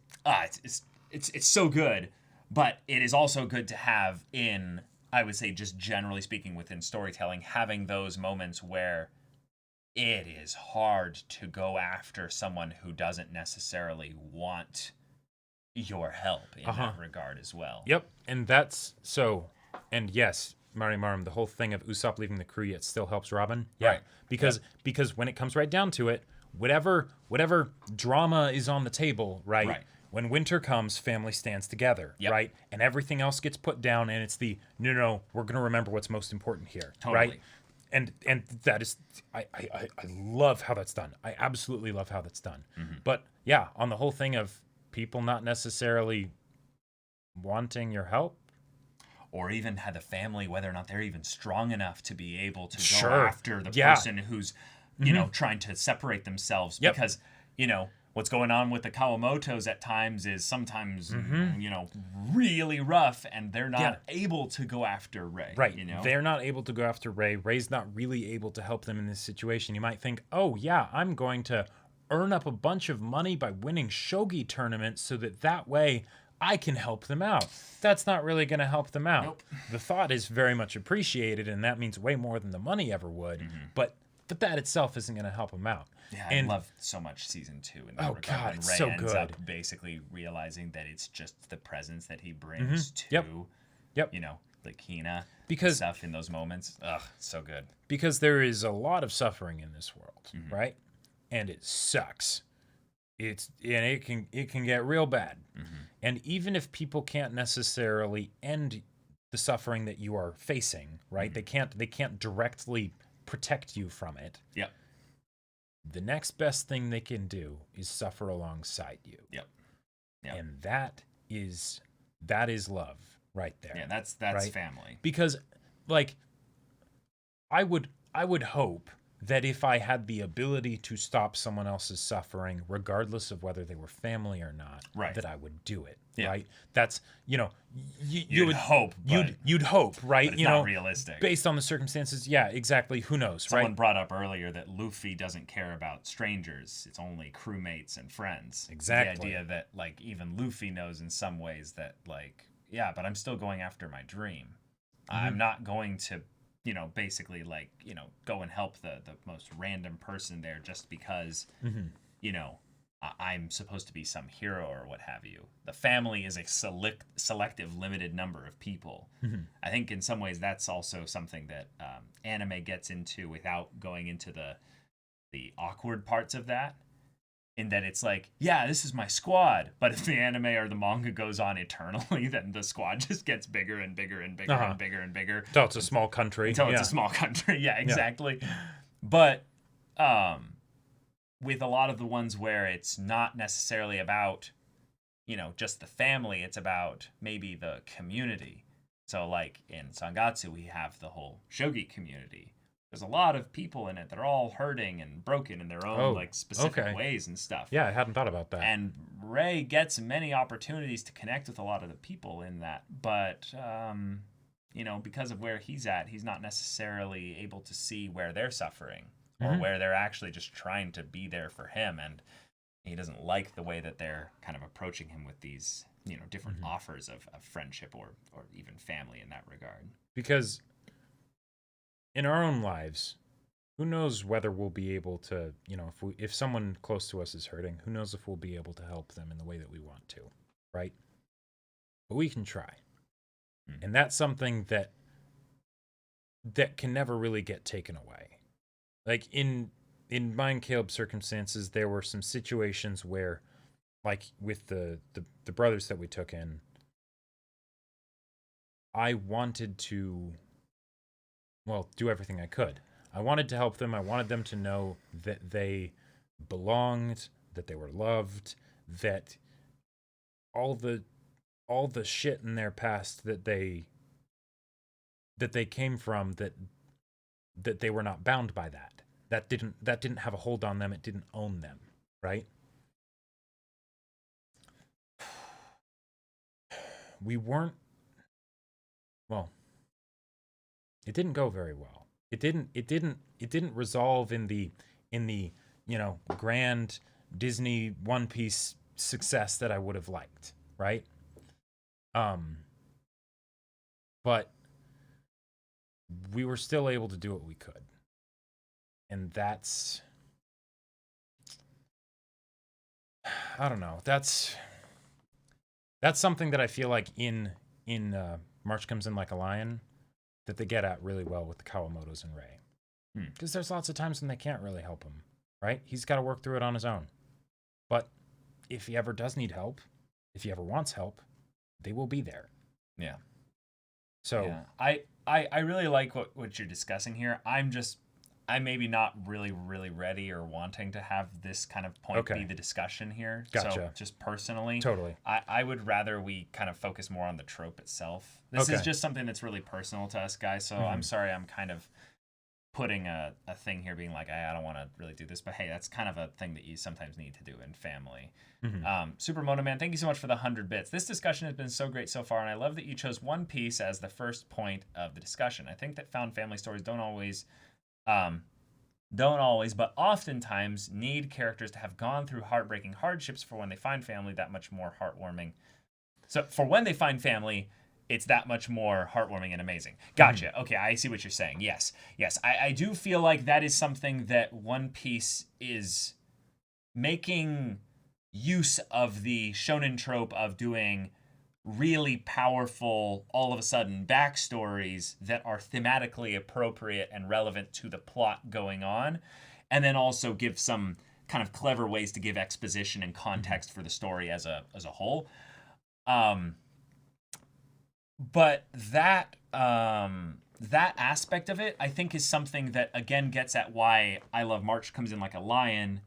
it's so good, but it is also good to have in, I would say, just generally speaking within storytelling, having those moments where it is hard to go after someone who doesn't necessarily want your help in that regard as well. Yep, and that's so. And yes, Mari Marum, the whole thing of Usopp leaving the crew yet still helps Robin. Yeah, Right. Because when it comes right down to it, whatever drama is on the table, right? When winter comes, family stands together, right? And everything else gets put down, and it's the no, we're gonna remember what's most important here, right? And that is, I love how that's done. I absolutely love how that's done. But yeah, on the whole thing of people not necessarily wanting your help, or even had the family, whether or not they're even strong enough to be able to go after the person who's, you know, trying to separate themselves, because, you know, what's going on with the Kawamotos at times is sometimes, you know, really rough, and they're not able to go after Ray. Right. You know? They're not able to go after Ray. Ray's not really able to help them in this situation. You might think, oh, yeah, I'm going to earn up a bunch of money by winning shogi tournaments so that way I can help them out. That's not really going to help them out. Nope. The thought is very much appreciated, and that means way more than the money ever would. But that itself isn't going to help them out. Yeah, and I love so much season 2 in that regard. When Ray ends up basically realizing that it's just the presence that he brings to, you know, like Hina, stuff in those moments. Ugh, so good. Because there is a lot of suffering in this world, right? And it sucks. It can get real bad. And even if people can't necessarily end the suffering that you are facing, right? They can't directly protect you from it. Yep. The next best thing they can do is suffer alongside you. Yep. And that is love right there. Yeah, that's right? family. Because like I would hope that if I had the ability to stop someone else's suffering, regardless of whether they were family or not, Right. that I would do it. Yeah. Right. That's, you know, you You'd would hope, but you'd hope, right? it's you not know, realistic. based on the circumstances. Yeah, exactly. Who knows, Someone right? brought up earlier that Luffy doesn't care about strangers. It's only crewmates and friends. Exactly. The idea that, like, even Luffy knows in some ways that, like, yeah, but I'm still going after my dream. I'm not going to, you know, basically, like, you know, go and help the most random person there just because, you know, I'm supposed to be some hero or what have you. The family is a selective, limited number of people. I think in some ways that's also something that anime gets into without going into the awkward parts of that. In that it's like, yeah, this is my squad. But if the anime or the manga goes on eternally, then the squad just gets bigger and bigger and bigger and bigger and bigger. So it's a small country. Until it's a small country. Yeah, exactly. But with a lot of the ones where it's not necessarily about, you know, just the family, it's about maybe the community. So like in Sangatsu, we have the whole shogi community. There's a lot of people in it that are all hurting and broken in their own like specific ways and stuff. Yeah, I hadn't thought about that. And Ray gets many opportunities to connect with a lot of the people in that, but you know, because of where he's at, he's not necessarily able to see where they're suffering or where they're actually just trying to be there for him, and he doesn't like the way that they're kind of approaching him with these, you know, different offers of friendship or even family in that regard. Because in our own lives, who knows whether we'll be able to, you know, if someone close to us is hurting, who knows if we'll be able to help them in the way that we want to, right? But we can try. And that's something that can never really get taken away. Like in mine Caleb circumstances, there were some situations where, like with the brothers that we took in, I wanted to, well, do everything I could. I wanted to help them. I wanted them to know that they belonged, that they were loved, that all the shit in their past that they came from, that they were not bound by that. That didn't have a hold on them. It didn't own them, right? We weren't, well, it didn't go very well. It didn't resolve in the, you know, grand Disney One Piece success that I would have liked, right? But we were still able to do what we could. And that's, I don't know. That's something that I feel like in March Comes In Like a Lion, that they get at really well with the Kawamotos and Ray. Because there's lots of times when they can't really help him, right? He's got to work through it on his own. But if he ever does need help, if he ever wants help, they will be there. Yeah. So yeah. I really like what you're discussing here. I'm maybe not really ready or wanting to have this kind of point be the discussion here. Gotcha. So just personally, totally. I would rather we kind of focus more on the trope itself. This is just something that's really personal to us guys. So I'm sorry I'm kind of putting a thing here being like, I don't want to really do this, but hey, that's kind of a thing that you sometimes need to do in family. Super Mono Man, thank you so much for the 100 bits. This discussion has been so great so far, and I love that you chose One Piece as the first point of the discussion. I think that found family stories don't always, but oftentimes need characters to have gone through heartbreaking hardships for when they find family that much more heartwarming. So for when they find family, it's that much more heartwarming and amazing. Gotcha. Okay, I see what you're saying. Yes. I do feel like that is something that One Piece is making use of the shonen trope of doing really powerful, all of a sudden, backstories that are thematically appropriate and relevant to the plot going on, and then also give some kind of clever ways to give exposition and context for the story as a whole. But that aspect of it, I think, is something that, again, gets at why I love March Comes In Like a Lion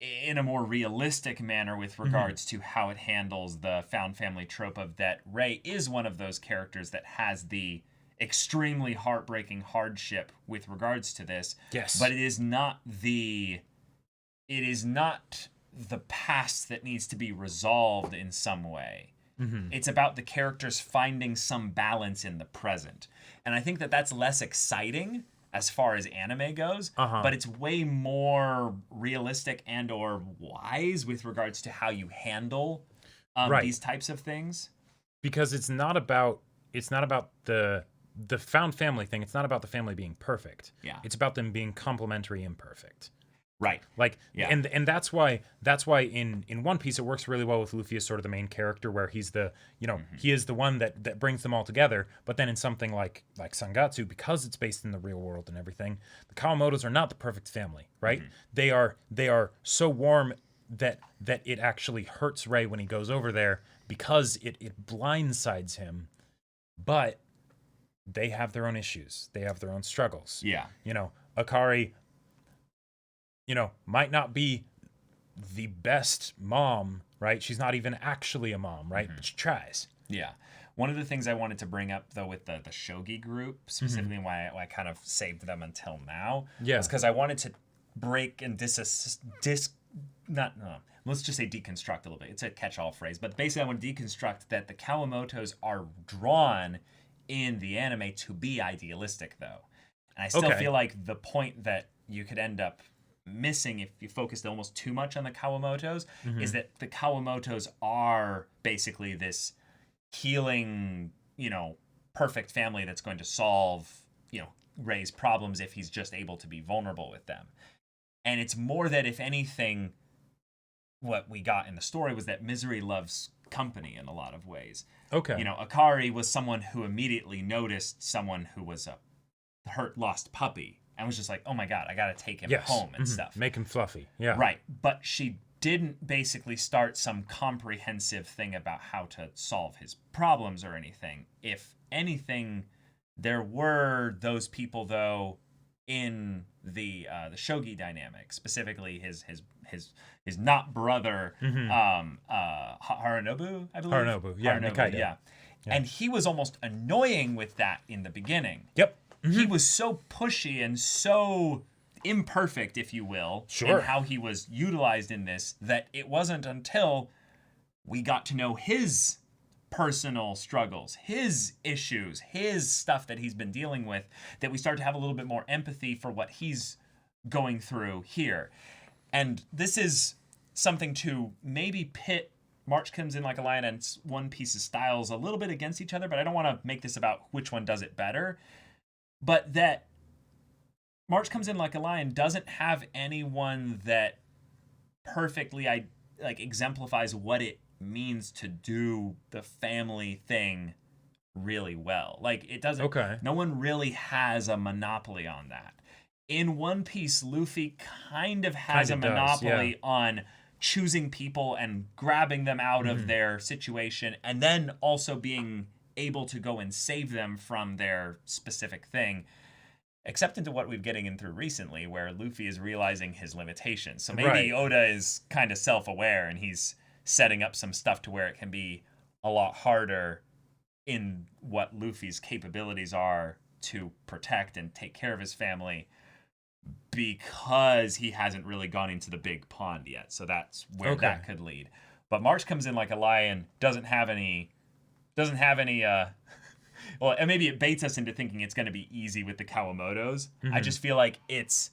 in a more realistic manner with regards to how it handles the found family trope of that Ray is one of those characters that has the extremely heartbreaking hardship with regards to this. Yes. But it is not the past that needs to be resolved in some way. It's about the characters finding some balance in the present. And I think that that's less exciting as far as anime goes, but it's way more realistic and or wise with regards to how you handle these types of things. Because it's not about the found family thing. It's not about the family being perfect. Yeah. It's about them being complementary imperfect. Right. Like, yeah. and that's why in One Piece it works really well with Luffy as sort of the main character, where he's the, he is the one that brings them all together. But then in something like Sangatsu, because it's based in the real world and everything, the Kawamotos are not the perfect family, right? They are so warm that it actually hurts Ray when he goes over there, because it blindsides him. But they have their own issues. They have their own struggles. Yeah. Akari, might not be the best mom, right? She's not even actually a mom, right? But she tries. Yeah. One of the things I wanted to bring up, though, with the Shogi group, specifically why I kind of saved them until now, was because I wanted to break and let's just say deconstruct a little bit. It's a catch-all phrase, but basically I want to deconstruct that the Kawamotos are drawn in the anime to be idealistic, though. And I still feel like the point that you could end up missing if you focused almost too much on the Kawamotos is that the Kawamotos are basically this healing, perfect family that's going to solve, Ray's problems if he's just able to be vulnerable with them. And it's more that, if anything, what we got in the story was that misery loves company in a lot of ways. Okay. Akari was someone who immediately noticed someone who was a hurt, lost puppy and was just like, oh my God, I got to take him home and stuff. Make him fluffy. Yeah. Right. But she didn't basically start some comprehensive thing about how to solve his problems or anything. If anything, there were those people, though, in the Shogi dynamic, specifically his not brother, Harunobu, I believe. Harunobu, yeah, Nikaido. Yeah. And he was almost annoying with that in the beginning. Yep. He was so pushy and so imperfect, if you will, in how he was utilized in this, that it wasn't until we got to know his personal struggles, his issues, his stuff that he's been dealing with, that we start to have a little bit more empathy for what he's going through here. And this is something to maybe pit March Comes In Like a Lion and One Piece's styles a little bit against each other, but I don't want to make this about which one does it better. But that March Comes In Like a Lion doesn't have anyone that perfectly exemplifies what it means to do the family thing really well. Like, it doesn't. Okay. No one really has a monopoly on that. In One Piece, Luffy kind of has a monopoly on choosing people and grabbing them out of their situation, and then also being able to go and save them from their specific thing, except into what we've getting in through recently, where Luffy is realizing his limitations. So maybe Oda is kind of self-aware, and he's setting up some stuff to where it can be a lot harder in what Luffy's capabilities are to protect and take care of his family, because he hasn't really gone into the big pond yet. So that's where that could lead. But March Comes In Like a Lion doesn't have any well, and maybe it baits us into thinking it's going to be easy with the Kawamotos. I just feel like it's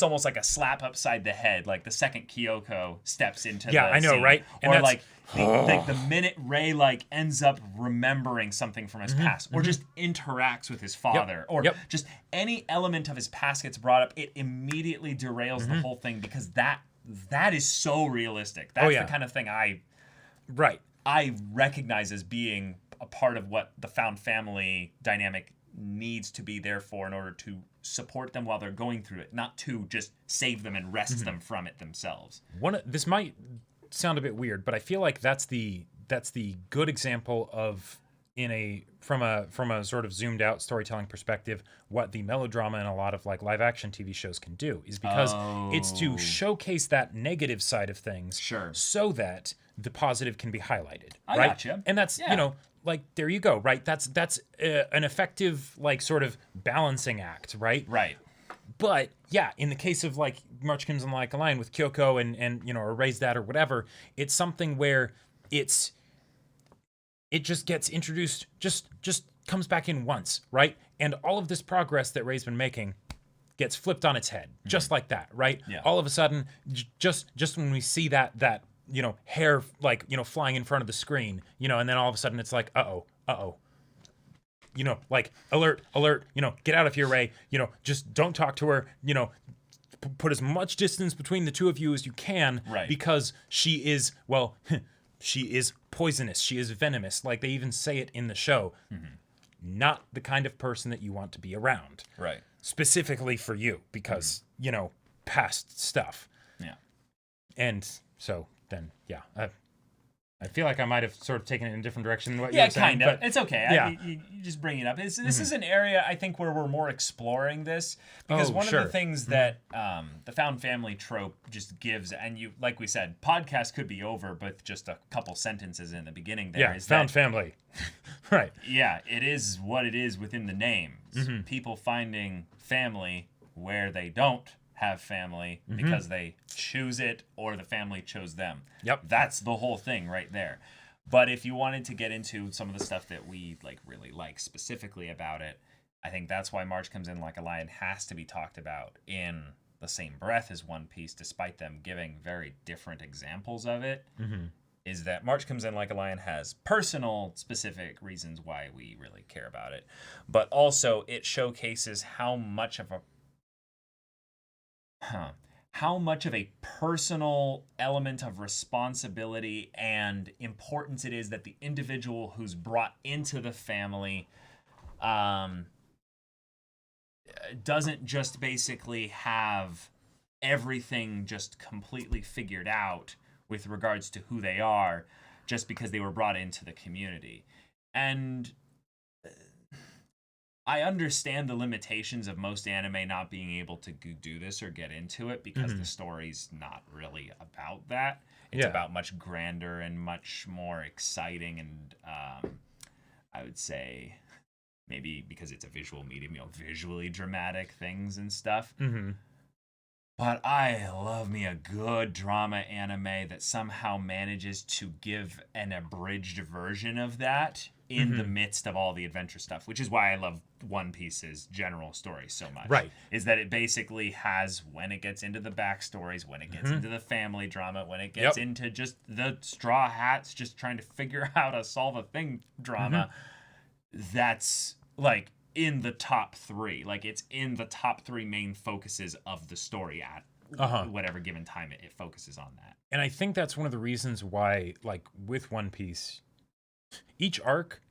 almost like a slap upside the head, like the second Kyoko steps into the I know, scene. right? And or like the minute Ray ends up remembering something from his past, or just interacts with his father, or just any element of his past gets brought up, it immediately derails the whole thing, because that is so realistic. That's the kind of thing I recognize as being a part of what the found family dynamic needs to be there for, in order to support them while they're going through it, not to just save them and wrest them from it themselves. This might sound a bit weird, but I feel like that's the good example of, from a sort of zoomed out storytelling perspective, what the melodrama in a lot of like live action TV shows can do, is because it's to showcase that negative side of things, so that the positive can be highlighted. I gotcha. And that's like there you go, right? That's an effective like sort of balancing act, right? Right. But yeah, in the case of like March Comes in Like a Lion with Kyoko and or Raise That or whatever, it's something where it just gets introduced, just comes back in once, right? And all of this progress that Ray's been making gets flipped on its head, just like that, right? Yeah. All of a sudden, just when we see that hair like flying in front of the screen, and then all of a sudden it's like, uh-oh. Like alert, get out of here, Ray. Just don't talk to her. Put as much distance between the two of you as you can, Right. because she is, well, she is poisonous. She is venomous. Like they even say it in the show. Not the kind of person that you want to be around. Right. Specifically for you, because, past stuff. Yeah. And so then, yeah, I feel like I might have sort of taken it in a different direction than what you Yeah, were saying. kind of. But It's okay. Yeah. You just bring it up. This is an area I think where we're more exploring this, because one of the things that the found family trope just gives, and you, like we said, podcast could be over, but just a couple sentences in the beginning there is found that, family. Right. yeah, it is what it is within the name. It's people finding family where they don't have family because they choose it or the family chose them. Yep. That's the whole thing right there. But if you wanted to get into some of the stuff that we really like specifically about it, I think that's why March Comes in Like a Lion has to be talked about in the same breath as One Piece, despite them giving very different examples of it. Is that March Comes in Like a Lion has personal specific reasons why we really care about it, but also it showcases how much of a personal element of responsibility and importance it is that the individual who's brought into the family doesn't just basically have everything just completely figured out with regards to who they are just because they were brought into the community. And I understand the limitations of most anime not being able to do this or get into it because the story's not really about that. It's about much grander and much more exciting and I would say maybe because it's a visual medium, visually dramatic things and stuff. But I love me a good drama anime that somehow manages to give an abridged version of that in the midst of all the adventure stuff, which is why I love One Piece's general story so much. Right. Is that it basically has, when it gets into the backstories, when it gets into the family drama, when it gets into just the Straw Hats just trying to figure out how to solve a thing drama, that's like in the top three. Like it's in the top three main focuses of the story at whatever given time it focuses on that. And I think that's one of the reasons why, like with One Piece, each arc,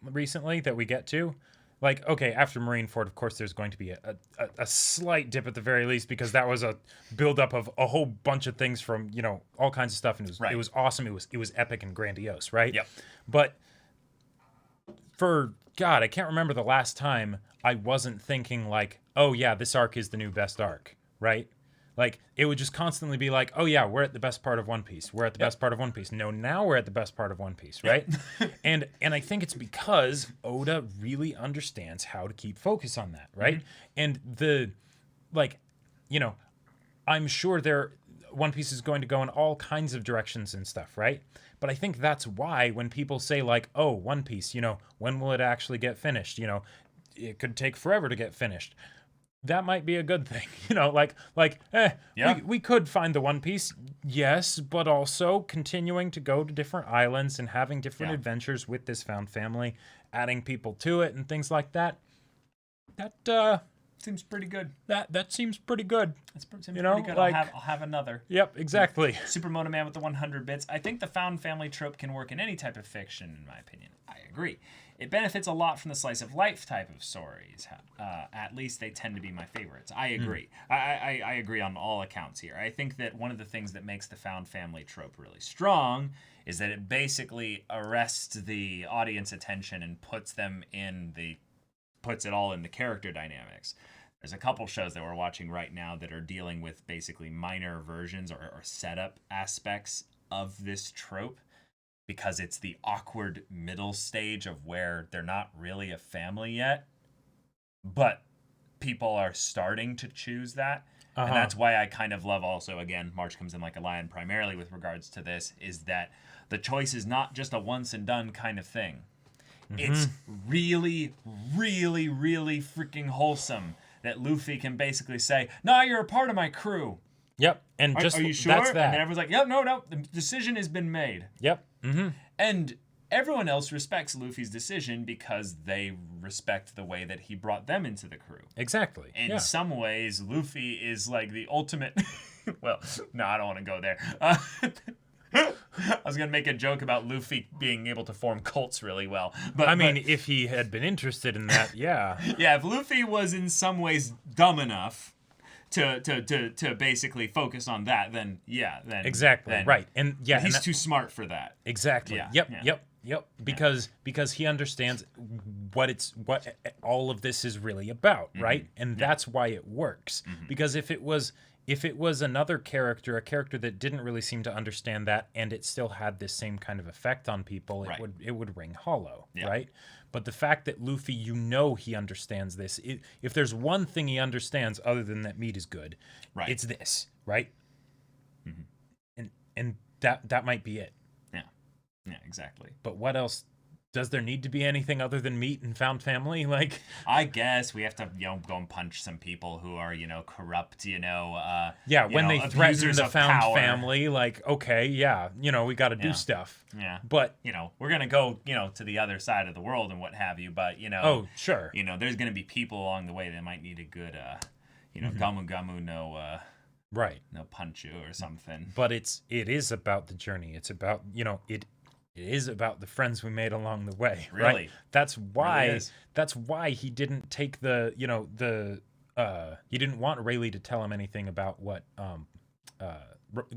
recently that we get to, like, okay, after Marineford, of course, there's going to be a slight dip at the very least because that was a buildup of a whole bunch of things from, all kinds of stuff. And it was awesome. It was epic and grandiose, right? Yep. But for God, I can't remember the last time I wasn't thinking like, oh yeah, this arc is the new best arc, right? Like it would just constantly be like, oh yeah, we're at the best part of One Piece. We're at the best part of One Piece. No, now we're at the best part of One Piece, right? and I think it's because Oda really understands how to keep focus on that, right? And I'm sure One Piece is going to go in all kinds of directions and stuff, right? But I think that's why when people say like, oh, One Piece, when will it actually get finished? It could take forever to get finished. That might be a good thing, we could find the One Piece, yes, but also continuing to go to different islands and having different adventures with this found family, adding people to it and things like that. That seems pretty good. That seems pretty good. Seems pretty good. Like, I'll have another. Yep, exactly. Super Mono Man with the 100 bits. I think the found family trope can work in any type of fiction, in my opinion. I agree. It benefits a lot from the slice of life type of stories. At least they tend to be my favorites. I agree. I agree on all accounts here. I think that one of the things that makes the found family trope really strong is that it basically arrests the audience attention and puts it all in the character dynamics. There's a couple shows that we're watching right now that are dealing with basically minor versions or setup aspects of this trope. because it's the awkward middle stage of where they're not really a family yet, but people are starting to choose that. And that's why I kind of love also, again, March comes in like a lion primarily with regards to this, is that the choice is not just a once and done kind of thing. It's really, really, really freaking wholesome that Luffy can basically say, "No, you're a part of my crew." Yep. And Are you sure? that's that. And then everyone's like, "Yep, no, the decision has been made." Yep. And everyone else respects Luffy's decision because they respect the way that he brought them into the crew. Exactly. In some ways, Luffy is like the ultimate. Well, no, I don't want to go there. I was gonna make a joke about Luffy being able to form cults really well, but I mean, if he had been interested in that, yeah. yeah, if Luffy was in some ways dumb enough to basically focus on that, then yeah, then Exactly. then Right. And yeah, he's and too smart for that. exactly. Yeah, Yep. Because he understands what all of this is really about, right? And that's why it works. Because if it was another character, a character that didn't really seem to understand that, and it still had this same kind of effect on people, Right. it would ring hollow, Yeah. right? But the fact that Luffy, he understands this. If there's one thing he understands other than that meat is good, Right. it's this, right? And that might be it. Yeah, exactly. But what else? Does there need to be anything other than meat and found family? Like, I guess we have to, go and punch some people who are, corrupt, yeah, when they threaten abusers the of found power. family, like, okay, yeah, we got to do stuff. Yeah. But We're going to go, to the other side of the world and what have you, but, oh, sure, there's going to be people along the way that might need a good, gamu gamu right. no punchu or something. But it is about the journey. It's about it is about the friends we made along the way. Really? Right? That's why. Really is. That's why he didn't take the he didn't want Rayleigh to tell him anything about what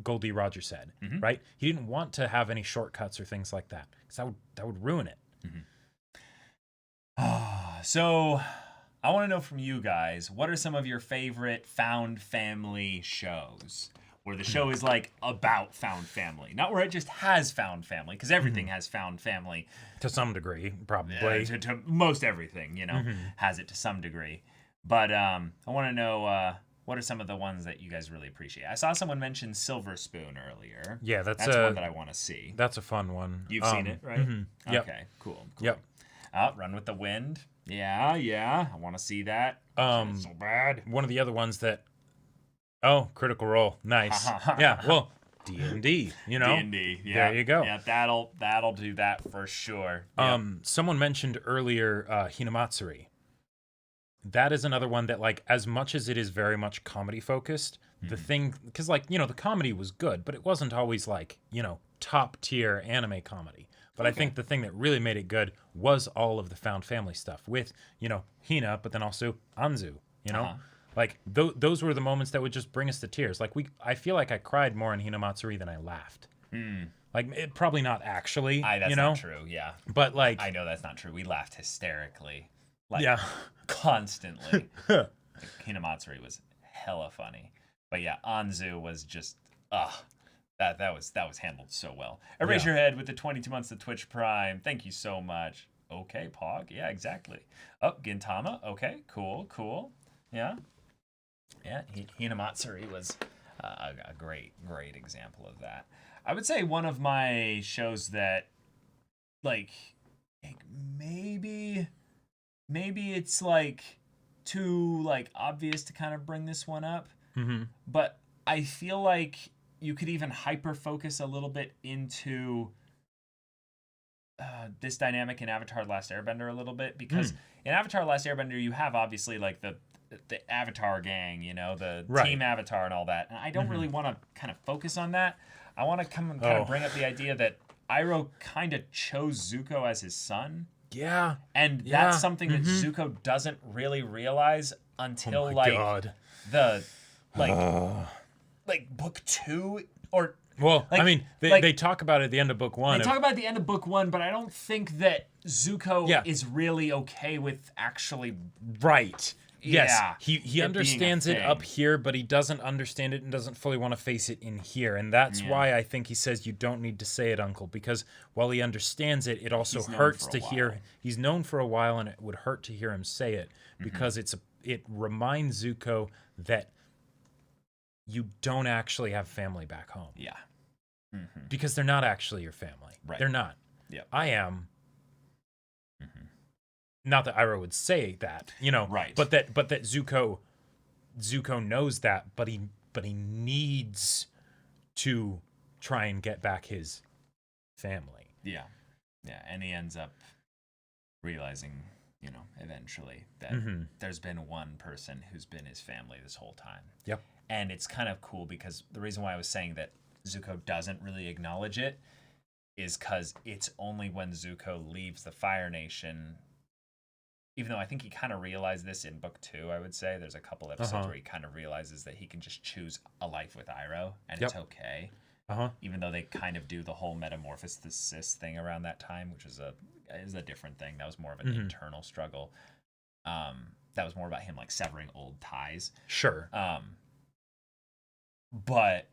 Goldie Roger said. Right? He didn't want to have any shortcuts or things like that because that would ruin it. So, I want to know from you guys, what are some of your favorite found family shows? Where the show is like about found family, not where it just has found family, because everything has found family To some degree, probably. to most everything, has it to some degree. But I want to know what are some of the ones that you guys really appreciate. I saw someone mention Silver Spoon earlier. Yeah, that's one that I want to see. That's a fun one. You've seen it, right? Yep. Okay, cool. Yep. Run with the Wind. Yeah. I want to see that. It's so bad. One of the other ones that. Oh, Critical Role, nice. Yeah, well, D&D, D&D. Yeah. There you go. Yeah, that'll do that for sure. Someone mentioned earlier Hinamatsuri. That is another one that, like, as much as it is very much comedy focused, the thing, because, like, the comedy was good, but it wasn't always like, top tier anime comedy. But I think the thing that really made it good was all of the found family stuff with, Hina, but then also Anzu, Like, those were the moments that would just bring us to tears. Like, I feel like I cried more in Hinamatsuri than I laughed. Like, probably not actually, That's not true, yeah. But, like... I know that's not true. We laughed hysterically. Like, yeah. constantly. Hinamatsuri was hella funny. But yeah, Anzu was just, that was handled so well. Erase Your Head with the 22 months of Twitch Prime. Thank you so much. Okay, Pog. Yeah, exactly. Oh, Gintama. Okay, cool. Yeah. Yeah, Hinamatsuri was a great example of that. I would say one of my shows that, like maybe it's, like, too, like, obvious to kind of bring this one up. But I feel like you could even hyper-focus a little bit into this dynamic in Avatar: The Last Airbender a little bit. Because in Avatar: The Last Airbender, you have, obviously, like, the Avatar gang, the Team Avatar and all that. And I don't really want to kind of focus on that. I want to kind of bring up the idea that Iroh kind of chose Zuko as his son. Yeah. And that's something that Zuko doesn't really realize until, the, like book 2 or... Well, like, I mean, they talk about it at the end of book 1. They talk about it at the end of book 1, but I don't think that Zuko is really okay with actually... Right. Yes, yeah, he it being a understands it up thing. here, but he doesn't understand it and doesn't fully want to face it in here. And that's why I think he says you don't need to say it, Uncle, because while he understands it, it also He's known hurts for to a while. hear. He's known for a while, and it would hurt to hear him say it Mm-hmm. because it reminds Zuko that you don't actually have family back home. Yeah. Mm-hmm. Because they're not actually your family. Right. They're not. Yep. I am. Mm-hmm. Not that Iroh would say that, Right. But that Zuko knows that, but he needs to try and get back his family. Yeah. Yeah. And he ends up realizing, eventually that there's been one person who's been his family this whole time. Yep. And it's kind of cool because the reason why I was saying that Zuko doesn't really acknowledge it is because it's only when Zuko leaves the Fire Nation, even though I think he kind of realized this in book 2, I would say. There's a couple episodes where he kind of realizes that he can just choose a life with Iroh, and it's okay. Even though they kind of do the whole metamorphosis thing around that time, which is a different thing. That was more of an internal struggle. That was more about him like severing old ties. Sure. But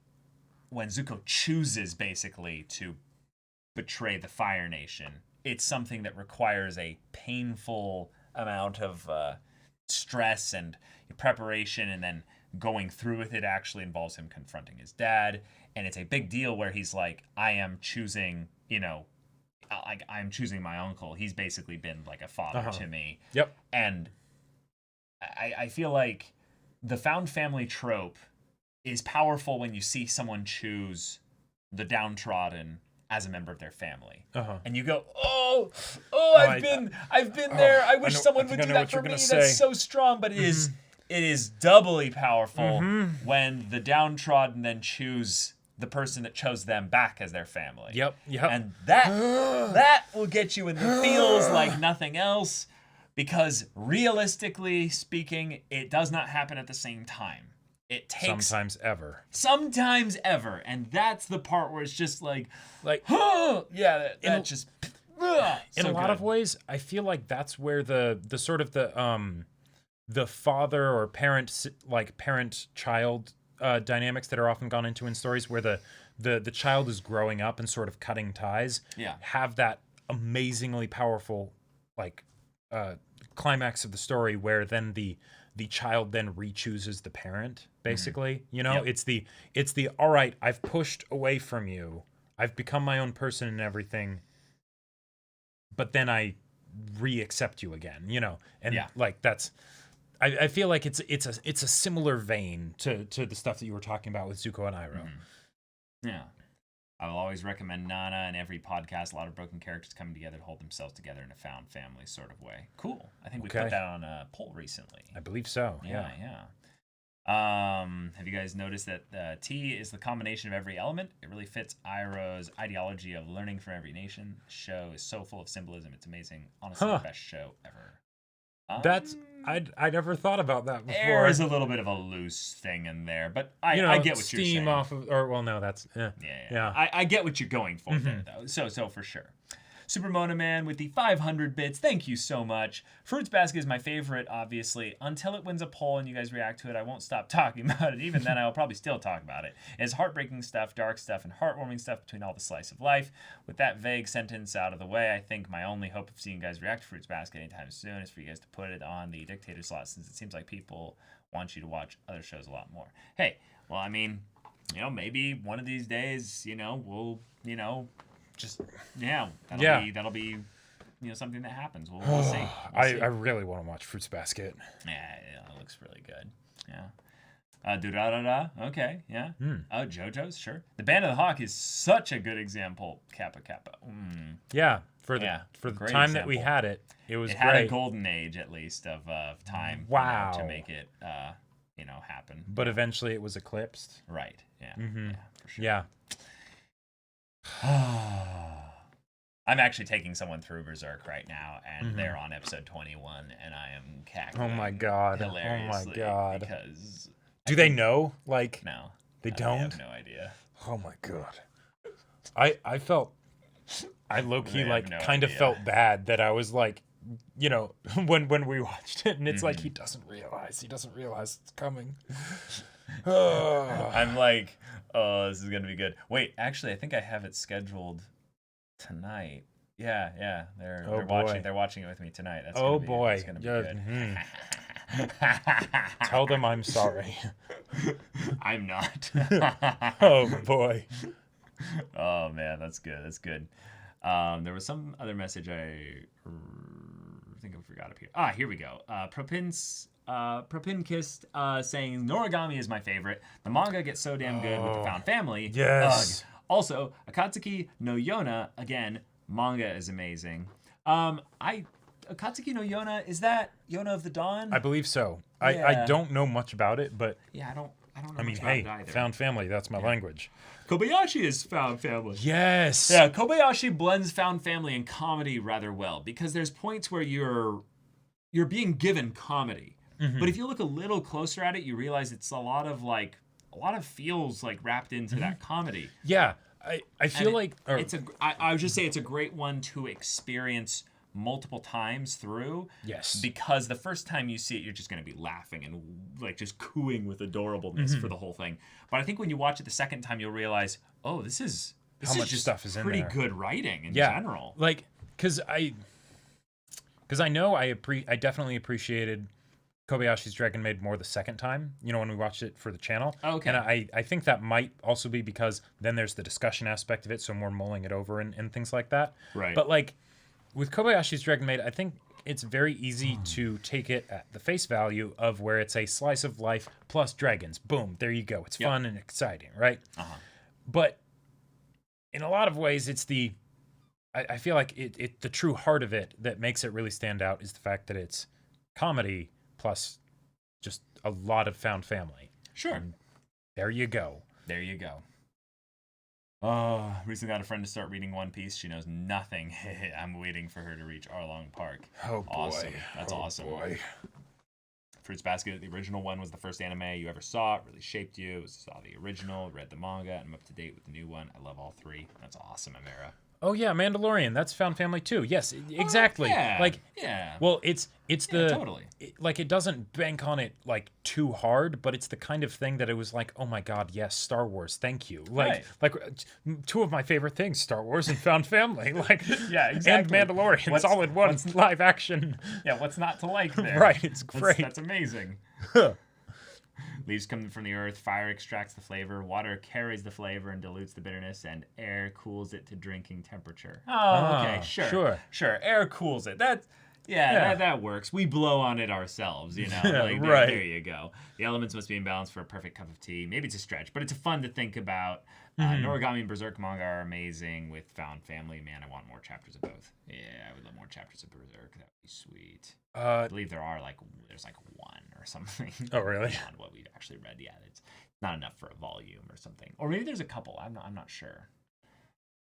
when Zuko chooses basically to betray the Fire Nation, it's something that requires a painful amount of stress and preparation, and then going through with it actually involves him confronting his dad. And it's a big deal where he's like, I am choosing, I'm choosing my uncle. He's basically been like a father to me. Yep. And I feel like the found family trope is powerful when you see someone choose the downtrodden as a member of their family. And you go, I've been there. I wish someone would do that for me. That's so strong. But it is doubly powerful when the downtrodden then choose the person that chose them back as their family. Yep. And that will get you in the feels like nothing else, because realistically speaking, it does not happen at the same time. It takes sometimes ever, and that's the part where it's just like in a a lot of ways, I feel like that's where the sort of the father or parent child dynamics that are often gone into in stories where the child is growing up and sort of cutting ties have that amazingly powerful climax of the story where then the child then re-chooses the parent, basically. It's the all right, I've pushed away from you, I've become my own person and everything, but then I re-accept you again, and that's I feel like it's a similar vein to the stuff that you were talking about with Zuko and Iroh. Yeah. I will always recommend Nana in every podcast. A lot of broken characters coming together to hold themselves together in a found family sort of way. Cool. I think we put that on a poll recently. I believe so. Yeah. Have you guys noticed that T is the combination of every element? It really fits Iroh's ideology of learning from every nation. The show is so full of symbolism. It's amazing. Honestly, the best show ever. That's I never thought about that before. There is a little bit of a loose thing in there, but I get what you're saying. Steam off of, that's yeah. I get what you're going for there, though. So for sure. Super Mona Man with the 500 bits. Thank you so much. Fruits Basket is my favorite, obviously. Until it wins a poll and you guys react to it, I won't stop talking about it. Even then, I will probably still talk about it. It's heartbreaking stuff, dark stuff, and heartwarming stuff between all the slice of life. With that vague sentence out of the way, I think my only hope of seeing you guys react to Fruits Basket anytime soon is for you guys to put it on the dictator slot, since it seems like people want you to watch other shows a lot more. Hey, well, I mean, maybe one of these days, we'll, that'll be something that happens. We'll see. I really want to watch Fruits Basket. Yeah, it looks really good. Yeah. Durarara. Okay. Yeah. Oh, JoJo's. Sure. The Band of the Hawk is such a good example. Kappa Kappa. Yeah. For the time that we had it, it was had great. A golden age at least of time. Wow. To make it happen. But eventually it was eclipsed. Right. Yeah. Yeah. For sure. Yeah. I'm actually taking someone through Berserk right now, and they're on episode 21, and I am cackling. Oh my god! Hilariously. Oh my god! Because do they know? No, they don't. I have no idea. Oh my god! I low-key kind of felt bad that I was you know, when we watched it, and it's like he doesn't realize it's coming. I'm like, oh, this is gonna be good. Wait, actually, I think I have it scheduled tonight. Yeah, they're watching. They're watching it with me tonight. That's Oh gonna be, boy, that's gonna be good. Tell them I'm sorry. I'm not. Oh boy. Oh man, that's good. That's good. There was some other message I think I forgot up here. Here we go. Propinkist saying Noragami is my favorite. The manga gets so damn good with the found family. Yes. Ugh. Also, Akatsuki no Yona, again, manga is amazing. Akatsuki no Yona, is that Yona of the Dawn? I believe so. Yeah. I don't know much about it, but Yeah, I don't know I mean, much about hey, it either. found family, that's my language. Kobayashi is found family. Yes. Yeah, Kobayashi blends found family and comedy rather well because there's points where you're being given comedy. But if you look a little closer at it, you realize it's a lot of feels like wrapped into that comedy. Yeah. I feel like I would just say it's a great one to experience multiple times through. Yes. Because the first time you see it, you're just going to be laughing and like just cooing with adorableness for the whole thing. But I think when you watch it the second time, you'll realize, oh, this is much just stuff is in pretty there. good writing in general. Like, because I know I definitely appreciated Kobayashi's Dragon Maid more the second time, you know, when we watched it for the channel. Okay. And I think that might also be because then there's the discussion aspect of it, so more mulling it over and things like that. Right. But like with Kobayashi's Dragon Maid, I think it's very easy to take it at the face value of where it's a slice of life plus dragons. Boom, there you go. It's fun and exciting, right? But in a lot of ways, it's I feel like the true heart of it that makes it really stand out is the fact that it's comedy plus just a lot of found family. Sure. And there you go. There you go. Oh, recently got a friend to start reading One Piece. She knows nothing. I'm waiting for her to reach Arlong Park. Oh boy. Awesome. That's awesome. Boy. Fruits Basket, the original one, was the first anime you ever saw. It really shaped you. Saw the original, read the manga, and I'm up to date with the new one. I love all three. That's awesome, Amira. Oh yeah, Mandalorian. That's found family too. Yes, exactly. Yeah. Like Well, it's the totally. Like it doesn't bank on it like too hard, but it's the kind of thing that it was like, oh my god, yes, Star Wars, thank you. Like two of my favorite things, Star Wars and found family. Like yeah, exactly. And Mandalorian. It's all in one live action. Yeah, what's not to like there? Right, it's great. That's amazing. Leaves come from the earth, fire extracts the flavor, water carries the flavor and dilutes the bitterness, and air cools it to drinking temperature. Oh, okay, sure. Air cools it. That works. We blow on it ourselves, you know. Like, right. There you go. The elements must be in balance for a perfect cup of tea. Maybe it's a stretch, but it's fun to think about. Noragami and Berserk manga are amazing with found family. Man, I want more chapters of both. Yeah, I would love more chapters of Berserk. That would be sweet. I believe there's one or something. Oh, really? Beyond what we've actually read. Yeah, it's not enough for a volume or something. Or maybe there's a couple. I'm not sure.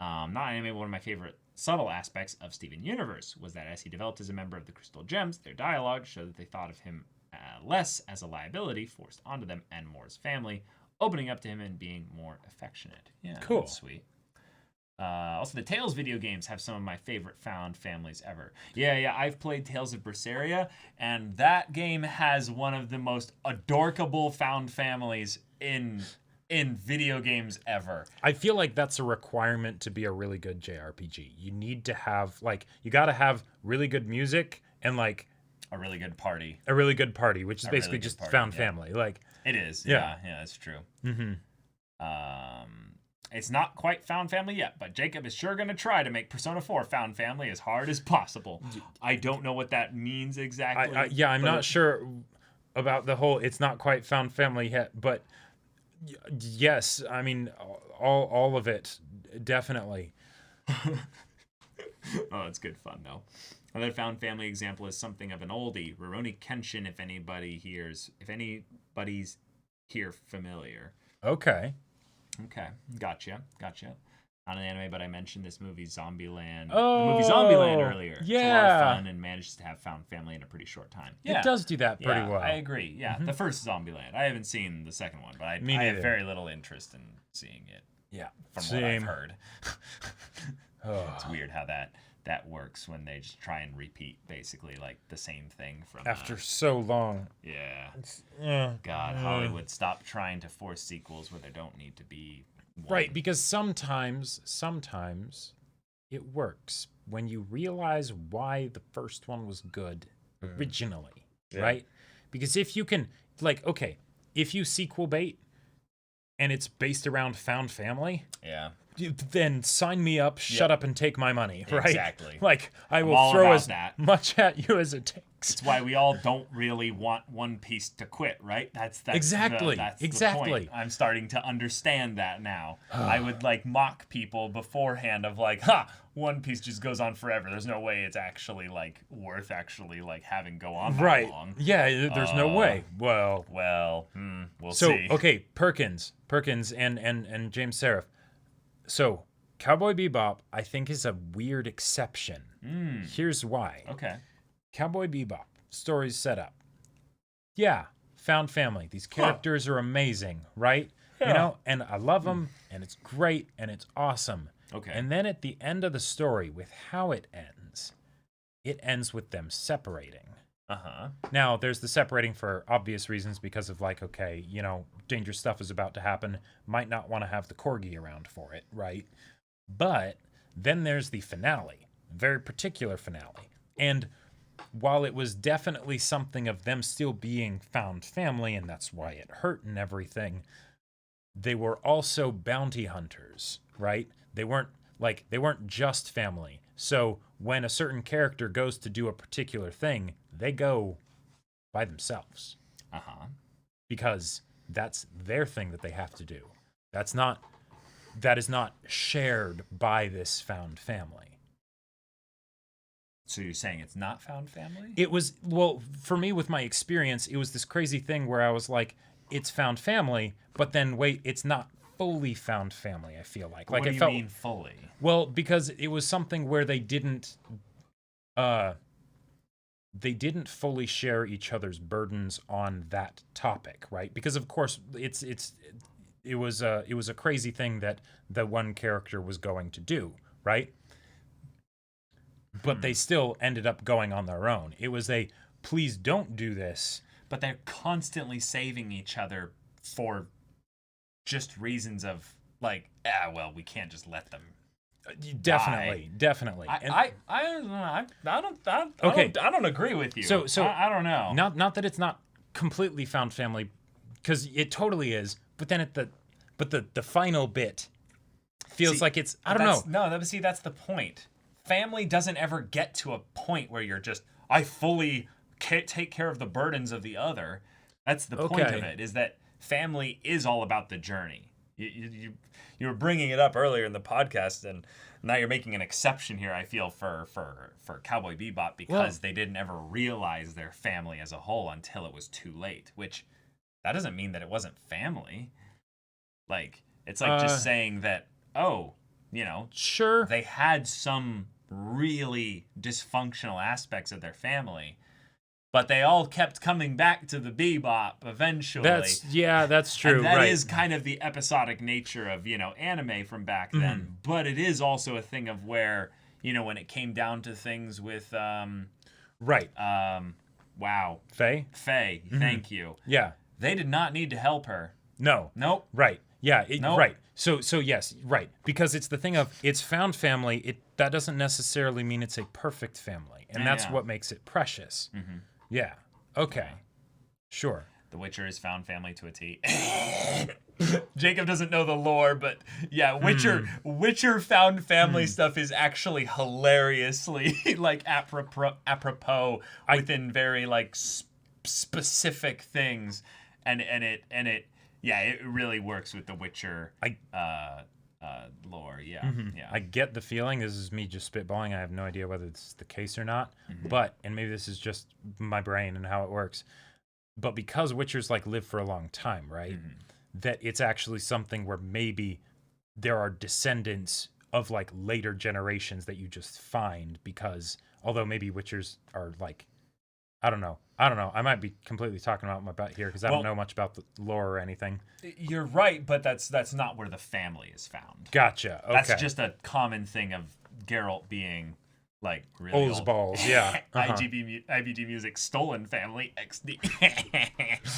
Not anime, one of my favorite subtle aspects of Steven Universe was that as he developed as a member of the Crystal Gems, their dialogue showed that they thought of him less as a liability forced onto them and more as family, opening up to him and being more affectionate. Yeah, cool. That's sweet. Also, the Tales video games have some of my favorite found families ever. Yeah, I've played Tales of Berseria, and that game has one of the most adorkable found families in video games ever. I feel like that's a requirement to be a really good JRPG. You need to have you got to have really good music and like a really good party. A really good party, which is basically really just party, found family. Like it is. Yeah, that's true. It's not quite found family yet, but Jacob is sure going to try to make Persona 4 found family as hard as possible. I don't know what that means exactly. I'm not sure about the whole it's not quite found family yet, but yes, I mean all of it, definitely. Oh, it's good fun though. Another found family example is something of an oldie, Rurouni Kenshin. If anybody's here familiar. Okay, gotcha. Not an anime, but I mentioned this movie Zombieland. Oh, the movie Zombieland earlier. Yeah, it's a lot of fun and managed to have found family in a pretty short time. Yeah, it does do that pretty well. I agree. Yeah, the first Zombieland. I haven't seen the second one, but I have very little interest in seeing it. Yeah, from what I've heard. It's weird how that that works when they just try and repeat basically like the same thing from After so long. Yeah. God, Hollywood, stop trying to force sequels where there don't need to be one. Right, because sometimes it works when you realize why the first one was good originally, right? Because if you can, like, okay, if you sequel bait and it's based around found family, Yeah. then sign me up, shut up and take my money, right? Exactly. Like, I will all throw about as that. much at you as it takes. It's why we all don't really want One Piece to quit, right? That's Exactly. That's Exactly. the point. I'm starting to understand that now. I would like mock people beforehand of like, One Piece just goes on forever. There's no way it's actually like worth actually like having go on that Right. long. Yeah, there's no way. Well, We'll so see. okay, Perkins and James Seraph. So Cowboy Bebop, I think, is a weird exception. Here's why. Okay. Cowboy Bebop, story's set up. Yeah, found family. These characters are amazing, right? You know, and I love them, and it's great, and it's awesome. Okay. And then at the end of the story, with how it ends with them separating. Now, there's the separating for obvious reasons because of like, okay, you know, dangerous stuff is about to happen. Might not want to have the corgi around for it, right? But then there's the finale, very particular finale. And while it was definitely something of them still being found family, and that's why it hurt and everything, they were also bounty hunters, right? They weren't just family. So when a certain character goes to do a particular thing, they go by themselves. Because that's their thing that they have to do. That is not shared by this found family. So you're saying it's not found family? It was, well, for me with my experience, it was this crazy thing where I was like, it's found family, but then wait, it's not fully found family, I feel like. What do you mean fully? Well, because it was something where they didn't fully share each other's burdens on that topic, right? Because of course it was a crazy thing that the one character was going to do, right? But they still ended up going on their own. It was a please don't do this. But they're constantly saving each other for just reasons of like, we can't just let them. Definitely. I don't agree with you. So I don't know. Not that it's not completely found family, because it totally is. But then the final bit feels like it's, I don't know. No, that's the point. Family doesn't ever get to a point where you're just, I fully take care of the burdens of the other. That's the point of it, is that family is all about the journey. You were bringing it up earlier in the podcast, and now you're making an exception here, I feel, for Cowboy Bebop, because they didn't ever realize their family as a whole until it was too late, which that doesn't mean that it wasn't family. Like, it's like just saying that, sure, they had some really dysfunctional aspects of their family, but they all kept coming back to the Bebop eventually. That's true. And that right. is kind of the episodic nature of, anime from back then. But it is also a thing of where, when it came down to things with right. Faye, thank you. Yeah. They did not need to help her. No. Nope. Right. Yeah. Nope. Right. So yes, right. Because it's the thing of, it's found family. That doesn't necessarily mean it's a perfect family, and that's what makes it precious. Yeah. Okay. Sure. The Witcher is found family to a T. Jacob doesn't know the lore, but yeah, Witcher found family stuff is actually hilariously like apropos within very like specific things, and it really works with the Witcher lore. Yeah. I get the feeling, this is me just spitballing, I have no idea whether this is the case or not, but, and maybe this is just my brain and how it works, but because Witchers like live for a long time, right? That it's actually something where maybe there are descendants of like later generations that you just find, because although maybe Witchers are like, I don't know. I might be completely talking about my butt here because I don't know much about the lore or anything. You're right, but that's not where the family is found. Gotcha. Okay. That's just a common thing of Geralt being like really Old old balls, yeah. Uh-huh. IBD Music Stolen Family XD.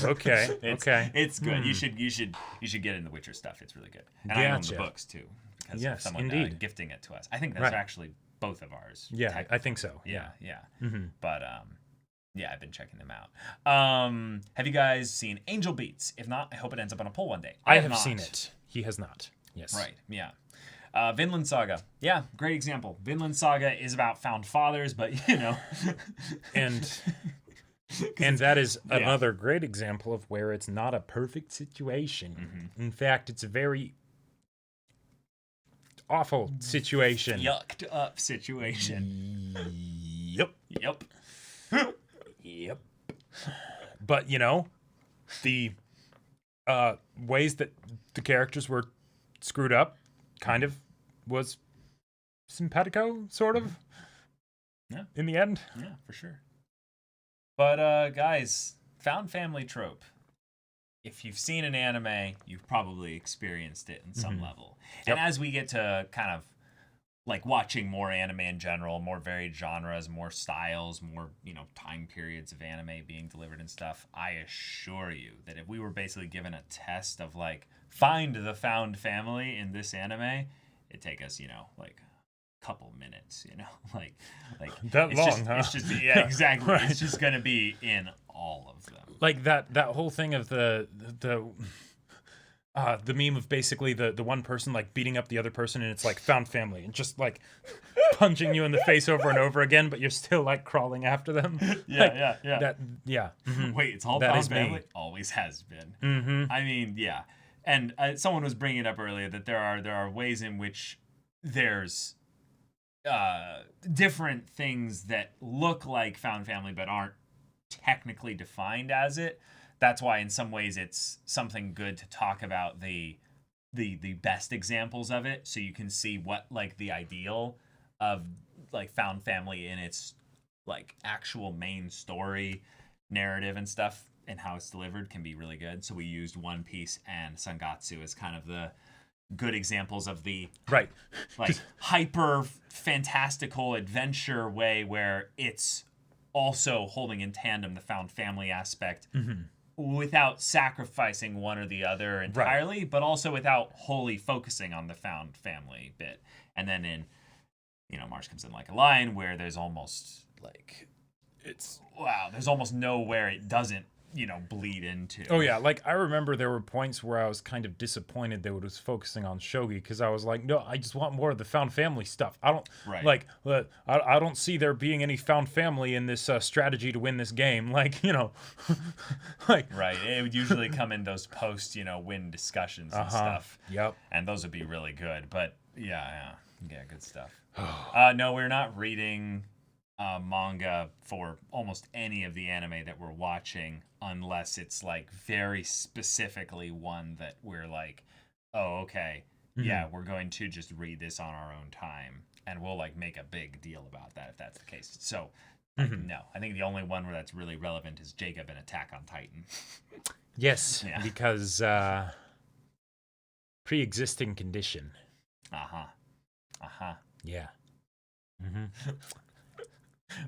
Okay. It's good. You should get in the Witcher stuff. It's really good. And I own the Gotcha. books too because Yes, of someone indeed. gifting it to us. I think that's Right. actually both of ours. Yeah, I think so. Yeah, yeah. Mm-hmm. But yeah, I've been checking them out. Have you guys seen Angel Beats? If not, I hope it ends up on a poll one day. I have not. seen it. He has not. Yes. Right, yeah. Vinland Saga. Yeah, great example. Vinland Saga is about found fathers, but you know. And that is another great example of where it's not a perfect situation. Mm-hmm. In fact, it's a very awful situation. Yucked up situation. Yep. Yep. Yep. But the ways that the characters were screwed up kind of was simpatico, sort of. Yeah. In the end. Yeah, for sure. But guys, found family trope. If you've seen an anime, you've probably experienced it in some level. Yep. And as we get to kind of like watching more anime in general, more varied genres, more styles, more, time periods of anime being delivered and stuff, I assure you that if we were basically given a test of like, find the found family in this anime, it'd take us, like a couple minutes, like that it's long, just, huh? It's just, yeah, exactly. Right. It's just going to be in all of them. Like that whole thing of the meme of basically the one person like beating up the other person, and it's like found family and just like punching you in the face over and over again, but you're still like crawling after them. Yeah, yeah. That, yeah. Mhm. Wait, it's all That found is me. family? Always has been. Mm-hmm. I mean, yeah. And someone was bringing it up earlier that there are ways in which there's different things that look like found family but aren't technically defined as it. That's why in some ways it's something good to talk about the best examples of it, so you can see what like the ideal of like found family in its like actual main story narrative and stuff and how it's delivered can be really good. So we used One Piece and Sangatsu as kind of the good examples of the Right. like hyper fantastical adventure way where it's also holding in tandem the found family aspect without sacrificing one or the other entirely, but also without wholly focusing on the found family bit. And then in, Mars Comes In Like a Lion, where there's almost like, there's almost nowhere it doesn't, bleed into. Oh yeah, like I remember there were points where I was kind of disappointed that it was focusing on shogi, because I was like, no, I just want more of the found family stuff. I don't I don't see there being any found family in this strategy to win this game. Like, like right. It would usually come in those post, win discussions and stuff. Yep. And those would be really good. But yeah, good stuff. No, we're not reading manga for almost any of the anime that we're watching, unless it's like very specifically one that we're like, oh, okay, yeah, we're going to just read this on our own time, and we'll like make a big deal about that if that's the case. So no, I think the only one where that's really relevant is Jacob in Attack on Titan. Yes, Yeah. because pre-existing condition. Yeah.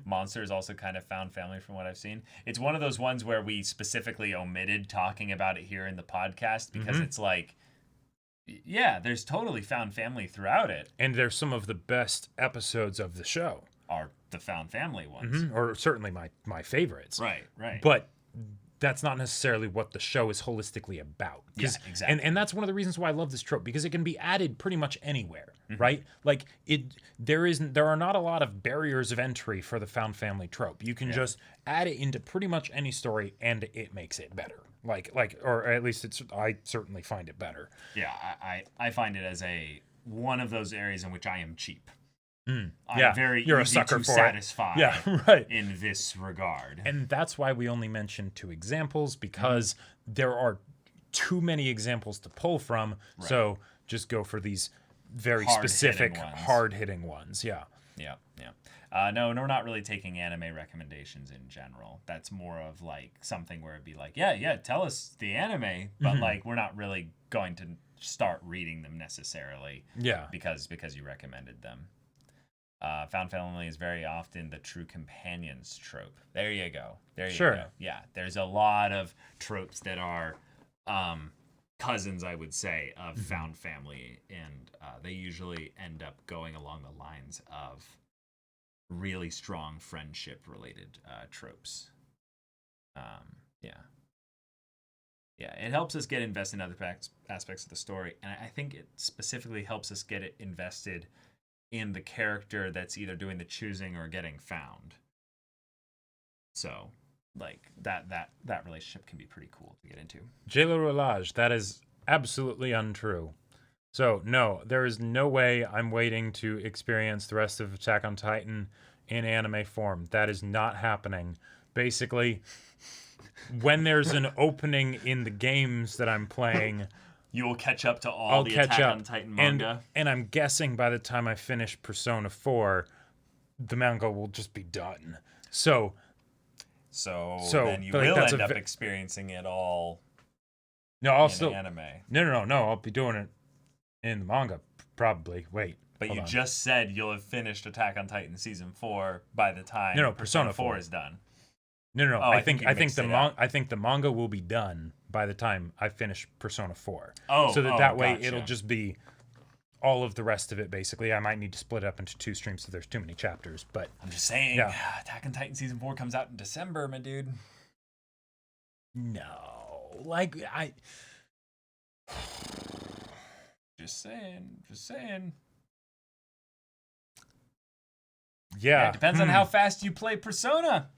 Monster is also kind of found family from what I've seen. It's one of those ones where we specifically omitted talking about it here in the podcast because it's like, yeah, there's totally found family throughout it. And they're some of the best episodes of the show. Are the found family ones. Or certainly my favorites. Right. But that's not necessarily what the show is holistically about. Yeah, exactly. And that's one of the reasons why I love this trope, because it can be added pretty much anywhere, right? Like there are not a lot of barriers of entry for the found family trope. You can just add it into pretty much any story and it makes it better. Like or at least I certainly find it better. Yeah, I find it as one of those areas in which I am cheap. I'm very you're easy a sucker to for satisfy it. Yeah, right. in this regard. And that's why we only mentioned 2 examples, because there are too many examples to pull from. Right. So just go for these very specific, hard-hitting ones. Yeah. No, we're not really taking anime recommendations in general. That's more of like something where it'd be like, yeah, tell us the anime, but like we're not really going to start reading them necessarily. Yeah. Because you recommended them. Found family is very often the true companions trope. There you go. There you Sure. go. Yeah, there's a lot of tropes that are cousins, I would say, of found family, and they usually end up going along the lines of really strong friendship-related tropes. Yeah, it helps us get invested in other aspects of the story, and I think it specifically helps us get it invested in the character that's either doing the choosing or getting found. So, like that relationship can be pretty cool to get into. J.Lo Roulage, that is absolutely untrue. So, no, there is no way I'm waiting to experience the rest of Attack on Titan in anime form. That is not happening. Basically, when there's an opening in the games that I'm playing, You will catch up to all the Attack on Titan manga. And I'm guessing by the time I finish Persona 4, the manga will just be done. So then you will end up experiencing it all in anime. No. I'll be doing it in the manga, probably. Wait. But you just said you'll have finished Attack on Titan Season 4 by the time Persona 4 is done. No. Oh, I think the manga will be done by the time I finish Persona 4. So that way gotcha. it'll just be all of the rest of it, basically. I might need to split it up into 2 streams so there's too many chapters, but I'm just saying, Attack on Titan Season 4 comes out in December, my dude. No. Like, Just saying. Yeah. It depends on how fast you play Persona.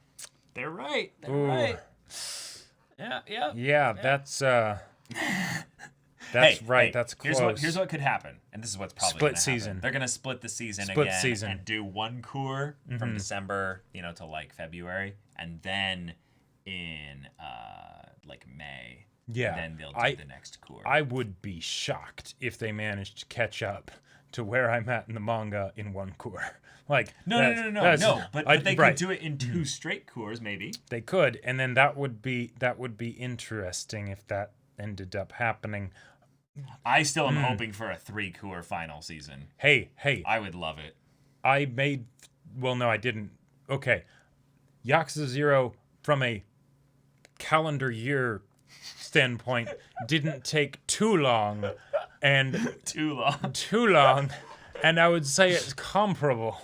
They're right. Right. Yeah. Yeah, that's right. Hey, that's close. Here's what could happen, and this is what's probably Split gonna season. happen. They're gonna split the season and do one cour from December, to like February, and then in like May, then they'll do the next cour. I would be shocked if they managed to catch up to where I'm at in the manga in one cour. Like no. But they could do it in 2 straight cours, maybe. They could, and then that would be interesting if that ended up happening. I still am hoping for a 3 cour final season. Hey. I would love it. I didn't. Okay. Yakuza 0 from a calendar year standpoint didn't take too long and Too long, and I would say it's comparable.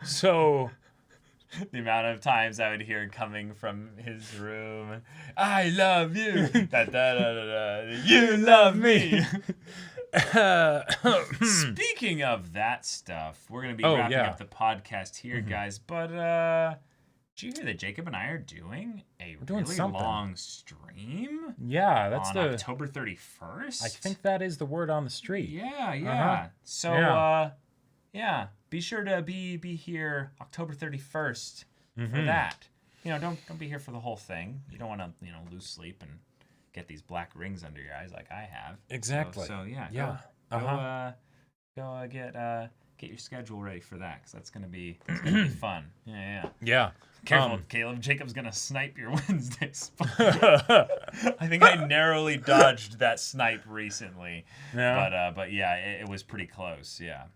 So the amount of times I would hear coming from his room, I love you. Da, da, da, da, da. You love me. Speaking of that stuff, we're going to be wrapping up the podcast here, guys. But did you hear that Jacob and I are doing a really long stream? Yeah, that's on October 31st. I think that is the word on the street. Yeah. So be sure to be here October 31st for that. Don't be here for the whole thing. You don't want to lose sleep and get these black rings under your eyes like I have. Exactly. So go get your schedule ready for that, because that's gonna be fun. Yeah. Careful, Caleb. Jacob's gonna snipe your Wednesdays. I think I narrowly dodged that snipe recently. Yeah. But yeah, it was pretty close. Yeah.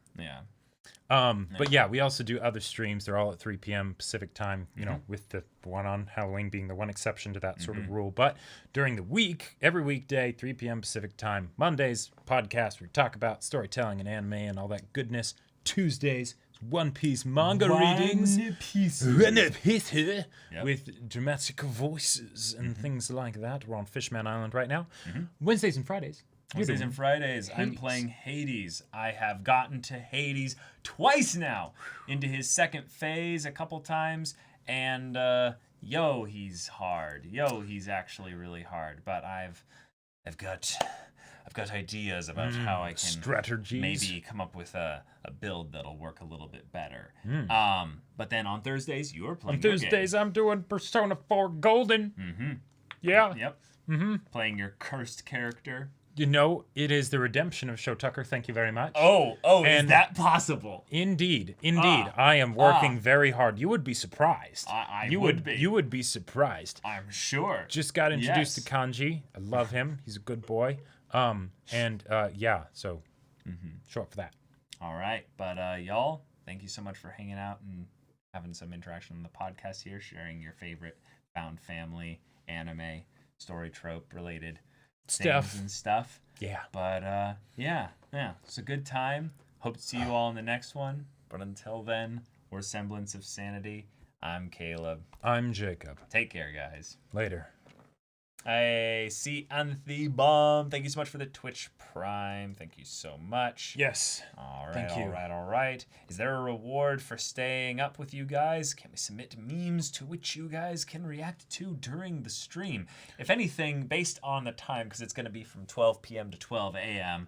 But yeah, we also do other streams. They're all at 3 p.m. Pacific time, with the one on Halloween being the one exception to that sort of rule. But during the week, every weekday, 3 p.m. Pacific time, Mondays, podcast, we talk about storytelling and anime and all that goodness. Tuesdays, One Piece manga readings. One Piece. With dramatic voices and things like that. We're on Fishman Island right now. Wednesdays and Fridays. Wednesdays and Fridays, I'm playing Hades. I have gotten to Hades twice now, into his second phase a couple times, and he's hard. He's actually really hard. But I've got ideas about how I can maybe come up with a build that'll work a little bit better. But then on Thursdays, you're playing. On Thursdays, I'm doing Persona 4 Golden. Yeah. Yep. Playing your cursed character. It is the redemption of Sho Tucker. Thank you very much. Is that possible? Indeed. I am working very hard. You would be surprised. You would be. You would be surprised. I'm sure. Just got introduced to Kanji. I love him. He's a good boy. So show up for that. All right, but y'all, thank you so much for hanging out and having some interaction on the podcast here, sharing your favorite found family, anime, story trope related things and stuff. Yeah. But yeah, it's a good time. Hope to see you all in the next one. But until then, we're Semblance of Sanity. I'm Caleb. I'm Jacob. Take care, guys. Later. I see Anthony Bomb. Thank you so much for the Twitch Prime. Thank you so much. Yes. All right, Thank you. all right. Is there a reward for staying up with you guys? Can we submit memes to which you guys can react to during the stream? If anything, based on the time, because it's going to be from 12 p.m. to 12 a.m.,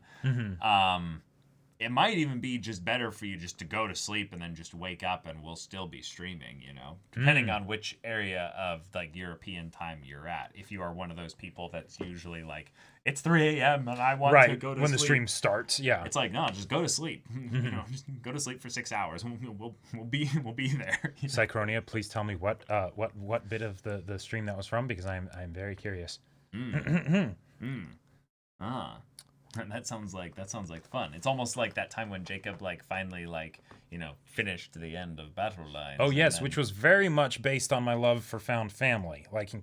it might even be just better for you just to go to sleep and then just wake up and we'll still be streaming, depending on which area of like European time you're at. If you are one of those people that's usually like, it's 3 a.m. and I want to go to sleep. When the stream starts, yeah. It's like, no, just go to sleep. Just go to sleep for 6 hours. We'll be there. Psychronia, please tell me what bit of the stream that was from, because I'm very curious. That sounds like fun. It's almost like that time when Jacob finally finished the end of Battle Lines. Oh yes, which was very much based on my love for found family. Like in